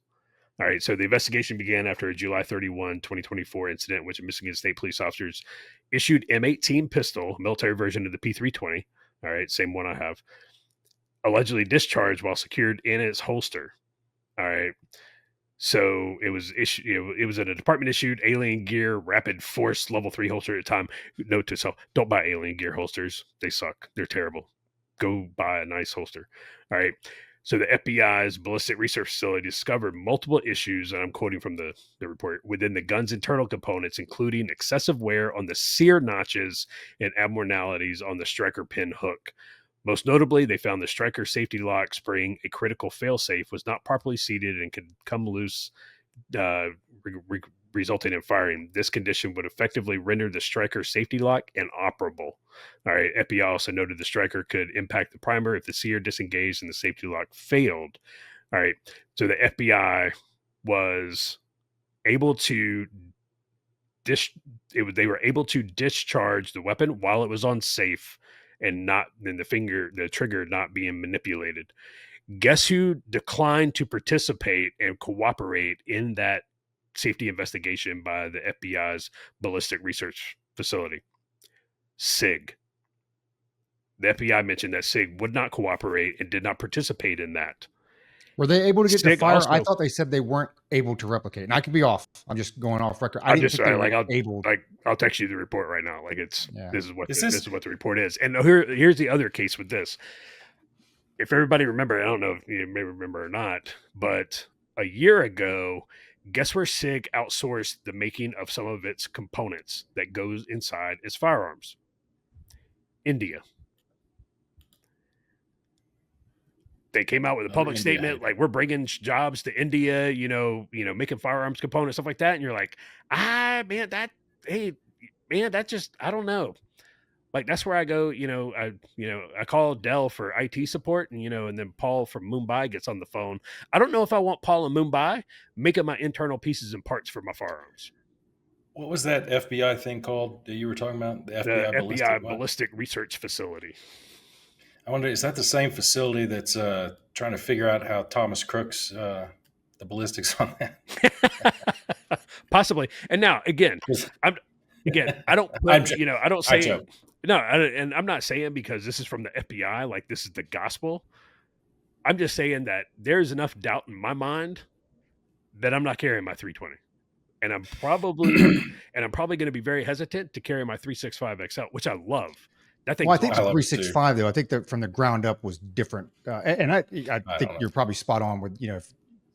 Speaker 1: All right. So the investigation began after a July 31, 2024 incident in which Michigan State police officers issued M18 pistol, military version of the P320. All right. Same one I have. Allegedly discharged while secured in its holster. All right. So it was issued. It was at a department issued Alien Gear Rapid Force Level 3 holster at the time. Note to self: don't buy Alien Gear holsters. They suck. They're terrible. Go buy a nice holster. All right. So the FBI's Ballistic Research Facility discovered multiple issues, and I'm quoting from the report, within the gun's internal components, including excessive wear on the sear notches and abnormalities on the striker pin hook. Most notably, they found the striker safety lock spring, a critical failsafe, was not properly seated and could come loose resulting in firing. This condition would effectively render the striker safety lock inoperable. All right. FBI also noted the striker could impact the primer if the sear disengaged and the safety lock failed. All right. So the FBI was able to they were able to discharge the weapon while it was on safe and not then the trigger not being manipulated. Guess who declined to participate and cooperate in that safety investigation by the FBI's ballistic research facility? SIG. The FBI mentioned that SIG would not cooperate and did not participate in that.
Speaker 3: Were they able to get the
Speaker 1: SIG
Speaker 3: fire?
Speaker 1: also,
Speaker 3: I thought they said they weren't able to replicate. And I could be off. I'm just going off record. I didn't think they were able.
Speaker 1: I'll text you the report right now. Like this is what
Speaker 2: this
Speaker 1: what the report is. And here's the other case with this. If everybody remember, I don't know if you may remember or not, but a year ago, guess where SIG outsourced the making of some of its components that goes inside its firearms? India. They came out with a public statement like, we're bringing jobs to India, making firearms components, stuff like that. And you're like, man, that just, I don't know. Like, that's where I go, I call Dell for IT support and then Paul from Mumbai gets on the phone. I don't know if I want Paul in Mumbai making my internal pieces and parts for my firearms.
Speaker 2: What was that FBI thing called that you were talking about?
Speaker 1: The FBI Ballistic Research Facility.
Speaker 2: I wonder, is that the same facility that's trying to figure out how Thomas Crook's the ballistics on that?
Speaker 1: Possibly. And now again, I don't I don't say no, and I'm not saying because this is from the FBI, like this is the gospel. I'm just saying that there's enough doubt in my mind that I'm not carrying my 320. And I'm probably going to be very hesitant to carry my 365 XL, which I love. That thing.
Speaker 3: Well, I think the 365 though, I think that from the ground up was different. And I think you're probably spot on with,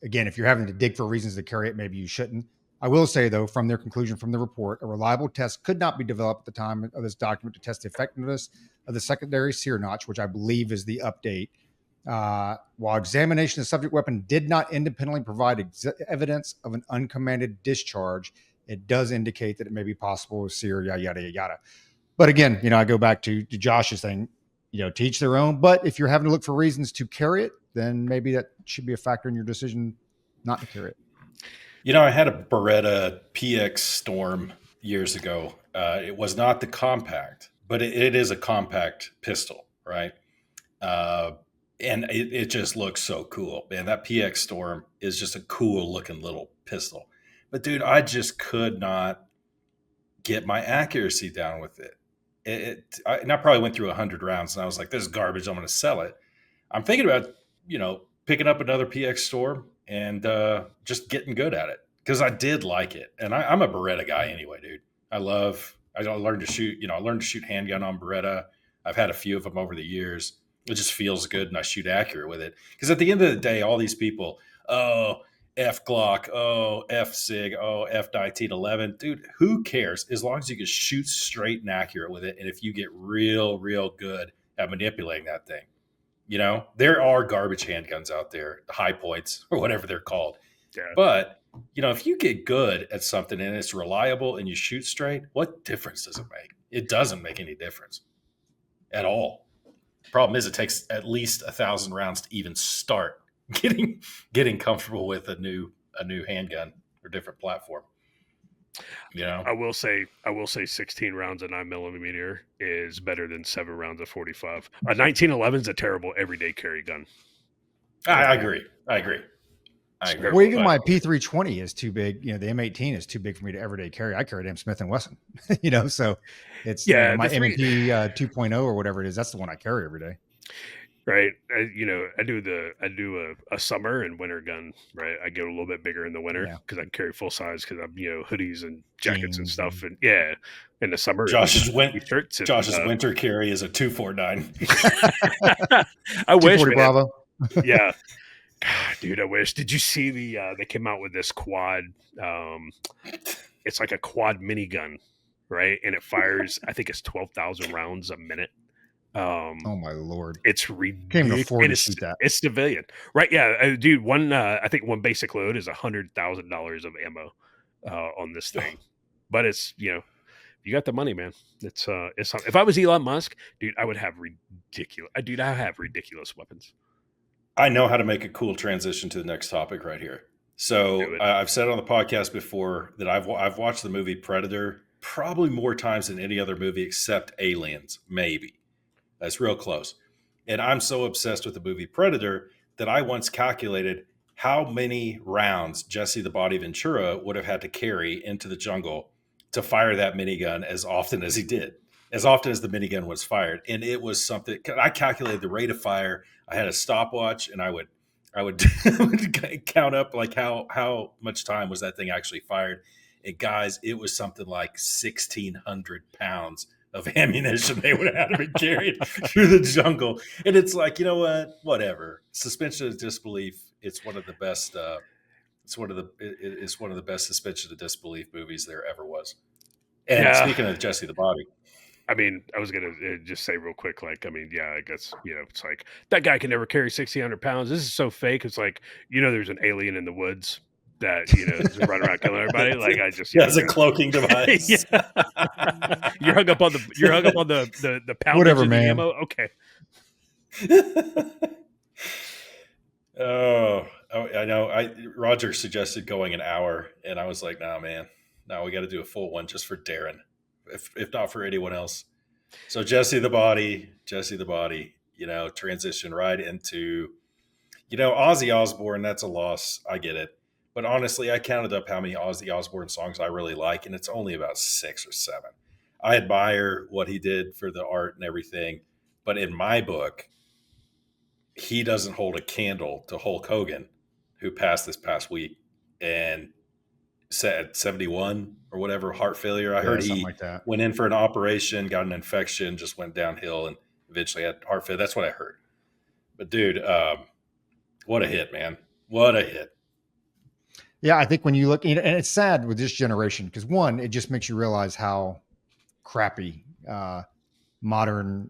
Speaker 3: if you're having to dig for reasons to carry it, maybe you shouldn't. I will say though, from their conclusion from the report, a reliable test could not be developed at the time of this document to test the effectiveness of the secondary sear notch, which I believe is the update. While examination of the subject weapon did not independently provide evidence of an uncommanded discharge, it does indicate that it may be possible with sear, yada, yada, yada. But again, I go back to Josh's thing, to each their own. But if you're having to look for reasons to carry it, then maybe that should be a factor in your decision not to carry it.
Speaker 2: I had a Beretta PX Storm years ago. It was not the compact, but it is a compact pistol, right? And it just looks so cool, man. That PX Storm is just a cool looking little pistol. But dude, I just could not get my accuracy down with it. And I probably went through 100 rounds and I was like, this is garbage. I'm going to sell it. I'm thinking about, picking up another PX Storm and just getting good at it because I did like it. And I'm a Beretta guy anyway, dude. I learned to shoot, I learned to shoot handgun on Beretta. I've had a few of them over the years. It just feels good and I shoot accurate with it. Because at the end of the day, all these people, F Glock, F SIG, F Dieted 11. Dude, who cares? As long as you can shoot straight and accurate with it. And if you get real, real good at manipulating that thing, there are garbage handguns out there, high points or whatever they're called. Yeah. But, if you get good at something and it's reliable and you shoot straight, what difference does it make? It doesn't make any difference at all. Problem is it takes at least 1,000 rounds to even start getting comfortable with a new handgun or different platform.
Speaker 1: I will say 16 rounds of 9mm is better than 7 rounds of 45. A 1911 is a terrible everyday carry gun.
Speaker 2: I agree.
Speaker 3: Well, even my P320 is too big. The M18 is too big for me to everyday carry. I carry damn Smith & Wesson, so it's my M&P 2.0 or whatever it is. That's the one I carry every day.
Speaker 1: Right. I do a summer and winter gun, right? I get a little bit bigger in the winter because I can carry full size because I'm, hoodies and jackets and stuff. And in the summer,
Speaker 2: Josh's winter carry is a 249.
Speaker 1: I wish,
Speaker 3: 240 Bravo.
Speaker 1: Yeah. God, dude, I wish. Did you see they came out with this quad? It's like a quad minigun, right? And it fires, I think it's 12,000 rounds a minute.
Speaker 3: Oh my Lord.
Speaker 1: It's ridiculous. It's civilian, right? Yeah, dude, I think one basic load is $100,000 of ammo. on this thing. But it's, you got the money, man. It's something. If I was Elon Musk, dude, I would have I have ridiculous weapons.
Speaker 2: I know how to make a cool transition to the next topic right here. So
Speaker 1: Do it.
Speaker 2: I've said on the podcast before that I've watched the movie Predator probably more times than any other movie except Aliens, maybe. That's real close. And I'm so obsessed with the movie Predator that I once calculated how many rounds Jesse the Body Ventura would have had to carry into the jungle to fire that minigun as often as he did, as often as the minigun was fired. And it was something, I calculated the rate of fire. I had a stopwatch, and I would count up like how much time was that thing actually fired. And guys, it was something like 1,600 pounds of ammunition they would have had to be carried through the jungle. And it's like, you know what? Whatever. Suspension of disbelief. It's one of the best. It's one of the best suspension of disbelief movies there ever was. And
Speaker 1: Yeah.
Speaker 2: speaking of Jesse the Body,
Speaker 1: I mean, I was gonna just say real quick, like, I mean, yeah, I guess it's like that guy can never carry 1,600 pounds. This is so fake. It's like there's an alien in the woods that is running around killing everybody. Like, I just
Speaker 2: that's a cloaking device.
Speaker 1: You're hung up on the poundage
Speaker 3: Whatever,
Speaker 1: of the
Speaker 3: man.
Speaker 1: ammo. Okay.
Speaker 2: Oh, I know. Roger suggested going an hour, and I was like, "Nah, man, no, we got to do a full one just for Darren, if not for anyone else." So Jesse the Body, transition right into, Ozzy Osbourne. That's a loss. I get it, but honestly, I counted up how many Ozzy Osbourne songs I really like, and it's only about 6 or 7. I admire what he did for the art and everything, but in my book, he doesn't hold a candle to Hulk Hogan, who passed this past week and said 71 or whatever, heart failure. I heard he
Speaker 3: like that.
Speaker 2: went in for an operation, got an infection, just went downhill, and eventually had heart failure. That's what I heard. But dude, what a hit, man. What a hit.
Speaker 3: Yeah, I think when you look, and it's sad with this generation because one, it just makes you realize how crappy modern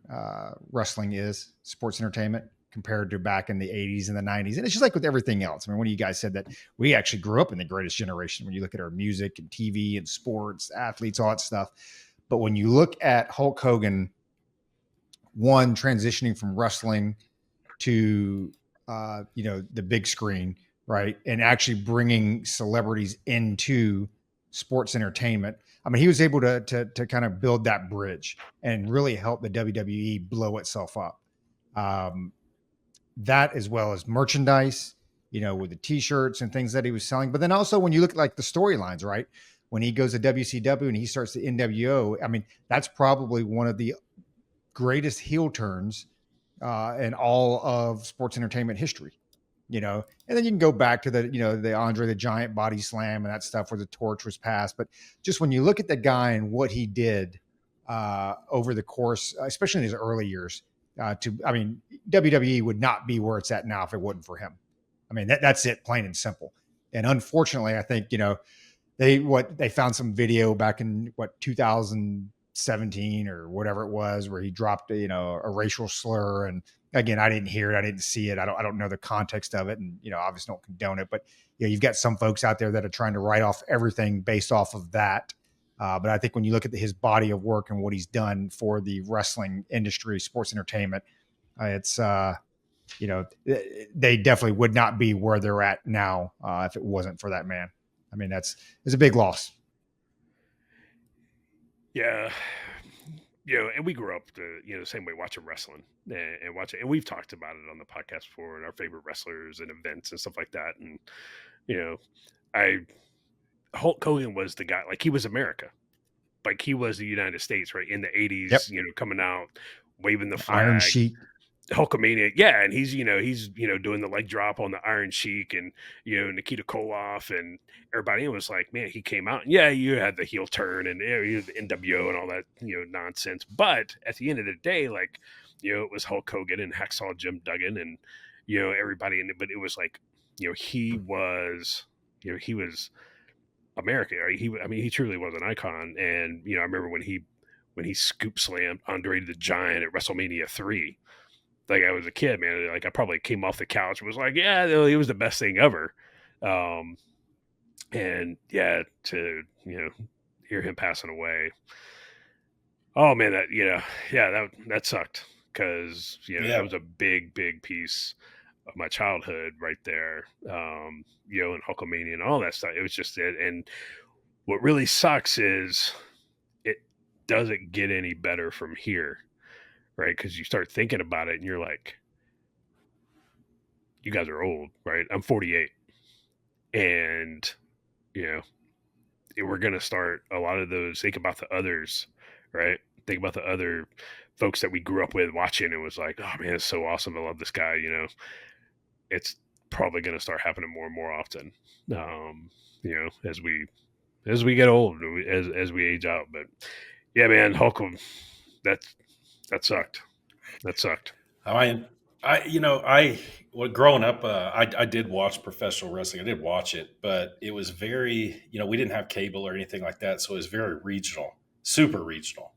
Speaker 3: wrestling is, sports entertainment, compared to back in the 80s and the 90s. And it's just like with everything else. I mean, one of you guys said that we actually grew up in the greatest generation when you look at our music and TV and sports, athletes, all that stuff. But when you look at Hulk Hogan, one, transitioning from wrestling to, the big screen, right? And actually bringing celebrities into sports entertainment. I mean, he was able to kind of build that bridge and really help the WWE blow itself up. That as well as merchandise, with the t-shirts and things that he was selling. But then also when you look at like the storylines, right? When he goes to WCW and he starts the NWO, I mean, that's probably one of the greatest heel turns in all of sports entertainment history, and then you can go back to the Andre the Giant body slam and that stuff where the torch was passed. But just when you look at the guy and what he did over the course, especially in his early years, WWE would not be where it's at now if it wasn't for him. I mean, that's it, plain and simple. And unfortunately, I think, they found some video back in 2017 or whatever it was, where he dropped, a racial slur. And again, I didn't hear it. I didn't see it. I don't know the context of it. And, obviously don't condone it, but you've got some folks out there that are trying to write off everything based off of that. But I think when you look at his body of work and what he's done for the wrestling industry, sports entertainment, it's, they definitely would not be where they're at now if it wasn't for that man. I mean, it's a big loss.
Speaker 1: Yeah. And we grew up the same way, watching wrestling and watching, and we've talked about it on the podcast before, and our favorite wrestlers and events and stuff like that. And, Hulk Hogan was the guy, like he was America, like he was the United States, right? In the 80s,
Speaker 3: Yep.
Speaker 1: Coming out, waving the flag.
Speaker 3: Iron Sheik.
Speaker 1: Hulkamania, yeah, and he's doing the leg drop on the Iron Sheik, and Nikita Koloff and everybody. It was like, man, he came out, and yeah, you had the heel turn and you had the NWO and all that nonsense, but at the end of the day, like it was Hulk Hogan and Hacksaw Jim Duggan and everybody in it, but it was like he was America. Right? He truly was an icon, and I remember when he scoop slammed Andre the Giant at WrestleMania 3. Like I was a kid, man. Like I probably came off the couch and was like, "Yeah, it was the best thing ever." And yeah, to hear him passing away. Oh man, that yeah, that sucked because that
Speaker 2: Yeah.
Speaker 1: was a big piece of my childhood right there. And Hulkamania and all that stuff. It was just it. And what really sucks is it doesn't get any better from here, right? Because you start thinking about it and you're like, you guys are old, right? I'm 48, and you know we're gonna start a lot of those. Think about the others, right? Think about the other folks that we grew up with watching and was like, oh man, it's so awesome. I love this guy. It's probably gonna start happening more and more often. As we get old, as we age out. But yeah, man, Holcomb, that that sucked. That sucked.
Speaker 2: I mean, I well, growing up, I did watch professional wrestling. I did watch it, but it was very, we didn't have cable or anything like that, so it was very regional, super regional.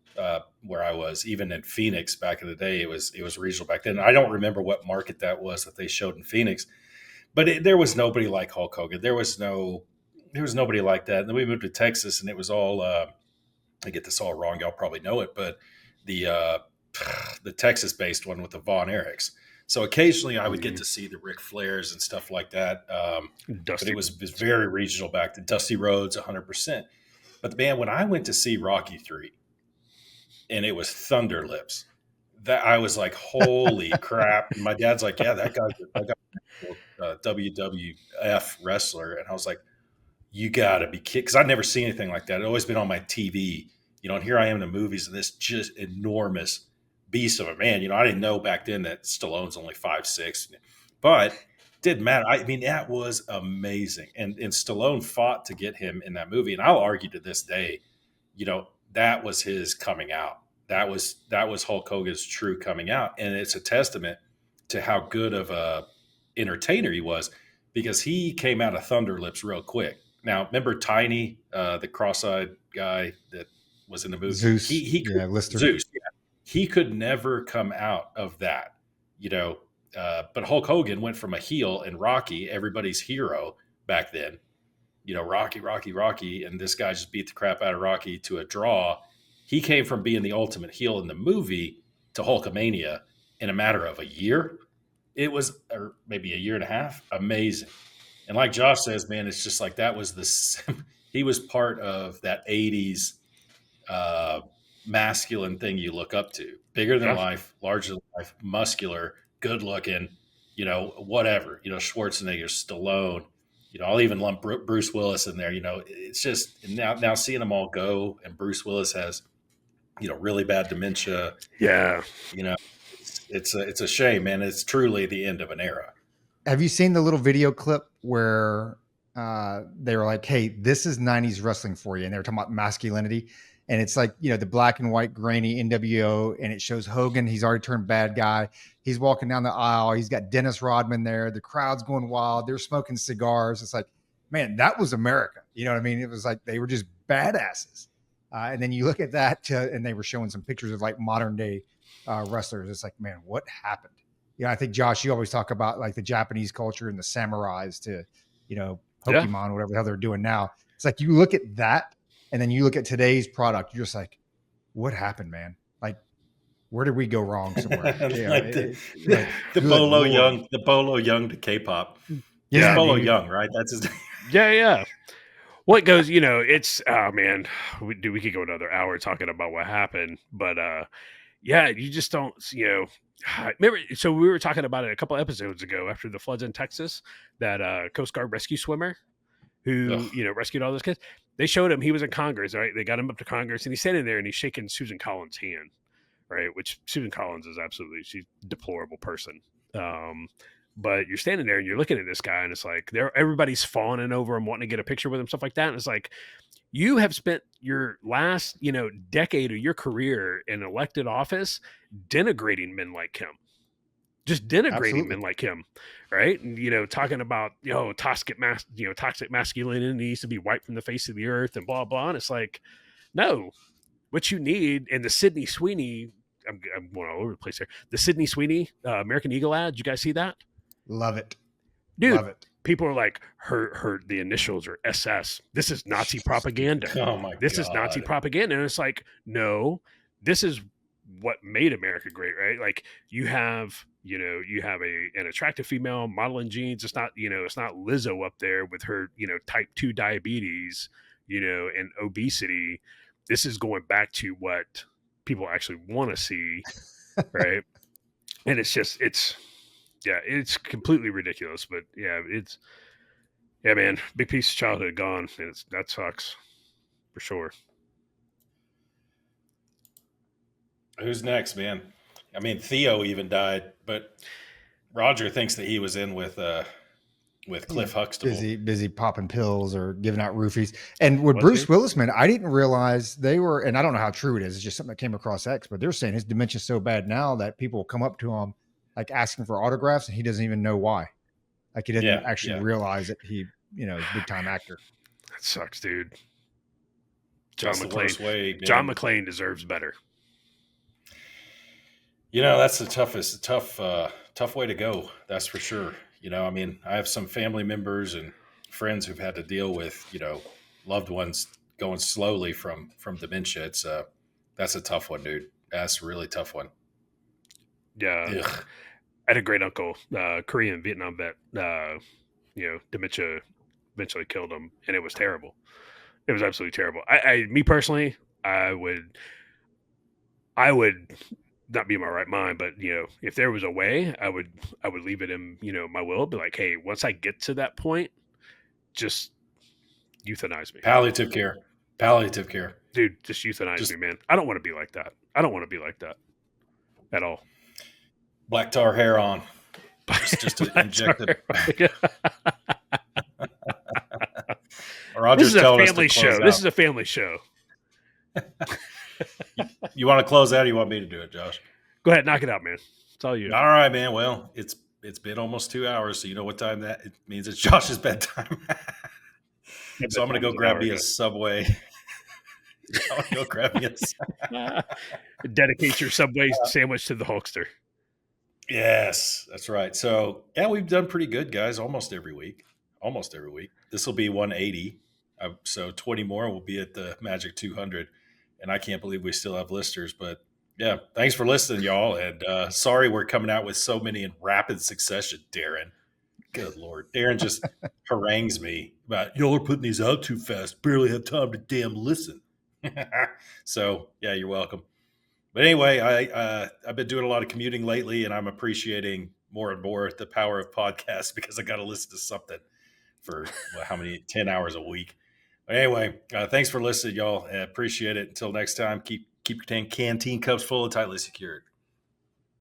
Speaker 2: Where I was, even in Phoenix back in the day, it was regional back then. I don't remember what market that was that they showed in Phoenix, but there was nobody like Hulk Hogan. There was nobody like that. And then we moved to Texas, and it was all. I get this all wrong. Y'all probably know it, but the the Texas based one with the Von Erichs. So occasionally I would get to see the Ric Flairs and stuff like that. But
Speaker 1: Dusty.
Speaker 2: it was very regional back then. Dusty Rhodes, 100%. But man, when I went to see Rocky 3 and it was Thunder Lips, that I was like, holy crap. And my dad's like, yeah, that guy's a WWF wrestler. And I was like, you gotta be kidding. Because I'd never seen anything like that. It'd always been on my TV, and here I am in the movies, and this just enormous beast of a man. I didn't know back then that Stallone's only 5'6", but it didn't matter. I mean, that was amazing. And Stallone fought to get him in that movie. And I'll argue to this day, that was his coming out. That was Hulk Hogan's true coming out. And it's a testament to how good of a entertainer he was, because he came out of Thunder Lips real quick. Now, remember Tiny, the cross-eyed guy that was in the movie?
Speaker 3: Zeus. Lister.
Speaker 2: Zeus. Yeah. He could never come out of that, but Hulk Hogan went from a heel and Rocky, everybody's hero back then, Rocky, Rocky, Rocky, and this guy just beat the crap out of Rocky to a draw. He came from being the ultimate heel in the movie to Hulkamania in a matter of a year. It was, or maybe a year and a half. Amazing. And like Josh says, man, it's just like that was he was part of that 80s masculine thing you look up to. Bigger than life, larger than life, muscular, good looking, whatever. Schwarzenegger, Stallone, I'll even lump Bruce Willis in there. It's just now seeing them all go, and Bruce Willis has, really bad dementia.
Speaker 1: Yeah.
Speaker 2: It's a shame, man. It's truly the end of an era.
Speaker 3: Have you seen the little video clip where they were like, hey, this is 90s wrestling for you? And they were talking about masculinity. And it's like, the black and white grainy NWO. And it shows Hogan. He's already turned bad guy. He's walking down the aisle. He's got Dennis Rodman there. The crowd's going wild. They're smoking cigars. It's like, man, that was America. You know what I mean? It was like they were just badasses. And then you look at that and they were showing some pictures of like modern day wrestlers. It's like, man, what happened? I think, Josh, you always talk about like the Japanese culture and the samurais to, Pokemon, whatever the hell they're doing now. It's like you look at that and then you look at today's product. You're just like, what happened, man? Like, where did we go wrong somewhere?
Speaker 2: The Bolo Young to K-pop. Yeah, Bolo Young, right? That's his name.
Speaker 1: Yeah. What goes, it's, oh man, we could go another hour talking about what happened, but yeah, you just don't, remember, so we were talking about it a couple episodes ago after the floods in Texas, that Coast Guard rescue swimmer who, rescued all those kids. They showed him, he was in Congress, right? They got him up to Congress and he's standing there and he's shaking Susan Collins' hand, right? Which Susan Collins is she's a deplorable person. But you're standing there and you're looking at this guy and it's like everybody's fawning over him, wanting to get a picture with him, stuff like that. And it's like, you have spent your last, decade of your career in elected office denigrating men like him. Just denigrating men like him, right? And, talking about, toxic masculinity needs to be wiped from the face of the earth and blah, blah. And it's like, no, what you need, and the Sydney Sweeney, I'm going all over the place here. The Sydney Sweeney American Eagle ad, did you guys see that?
Speaker 3: Love it.
Speaker 1: Dude,
Speaker 3: Love it.
Speaker 1: people are like, her the initials are SS. This is Nazi propaganda.
Speaker 2: Oh my
Speaker 1: This is Nazi
Speaker 2: God.
Speaker 1: propaganda. And it's like, no, this is what made America great, right? Like you have an attractive female modeling jeans. It's not, it's not Lizzo up there with her, type 2 diabetes, and obesity. This is going back to what people actually want to see, right? And it's completely ridiculous. But yeah, man, big piece of childhood gone, and that sucks for sure.
Speaker 2: Who's next, man? I mean, Theo even died, but Roger thinks that he was in with Cliff Huxtable.
Speaker 3: Busy popping pills or giving out roofies. And with
Speaker 1: Was
Speaker 3: Bruce
Speaker 1: he?
Speaker 3: Willis, man, I didn't realize they were, and I don't know how true it is. It's just something that came across X, but they're saying his dementia's so bad now that people will come up to him like asking for autographs, and he doesn't even know why. Like he doesn't actually realize that he, is a big time actor.
Speaker 1: That sucks, dude.
Speaker 2: That's the worst way, man.
Speaker 1: John McClane deserves better.
Speaker 2: That's the tough way to go. That's for sure. I mean, I have some family members and friends who've had to deal with, loved ones going slowly from dementia. That's a tough one, dude. That's a really tough one.
Speaker 1: Yeah. Ugh. I had a great uncle, Korean Vietnam vet, dementia eventually killed him, and it was terrible. It was absolutely terrible. Me personally, I would not be in my right mind, but if there was a way, I would leave it in my will. Be like, hey, once I get to that point, just euthanize me.
Speaker 2: Palliative care,
Speaker 1: dude. Just euthanize me, man. I don't want to be like that. I don't want to be like that at all.
Speaker 2: Black tar hair on, just to inject it.
Speaker 1: This is a family show. This is a family show.
Speaker 2: You want to close out, or you want me to do it, Josh?
Speaker 1: Go ahead, knock it out, man. It's all you.
Speaker 2: All right, man. Well, it's been almost 2 hours, so you know what time that it means. It's Josh's bedtime. So I'm gonna go grab me a Subway. I'm gonna go grab me a.
Speaker 1: Dedicate your Subway sandwich to the Hulkster.
Speaker 2: Yes, that's right. So yeah, we've done pretty good, guys. Almost every week. This will be 180. So 20 more will be at the Magic 200. And I can't believe we still have listeners, but yeah, thanks for listening, y'all. And sorry we're coming out with so many in rapid succession, Darren. Good Lord. Darren just harangues me about, y'all are putting these out too fast. Barely have time to damn listen. So yeah, you're welcome. But anyway, I've been doing a lot of commuting lately, and I'm appreciating more and more the power of podcasts because I got to listen to something for 10 hours a week. But anyway, thanks for listening, y'all. I appreciate it. Until next time, keep your Canteen cups full and tightly secured.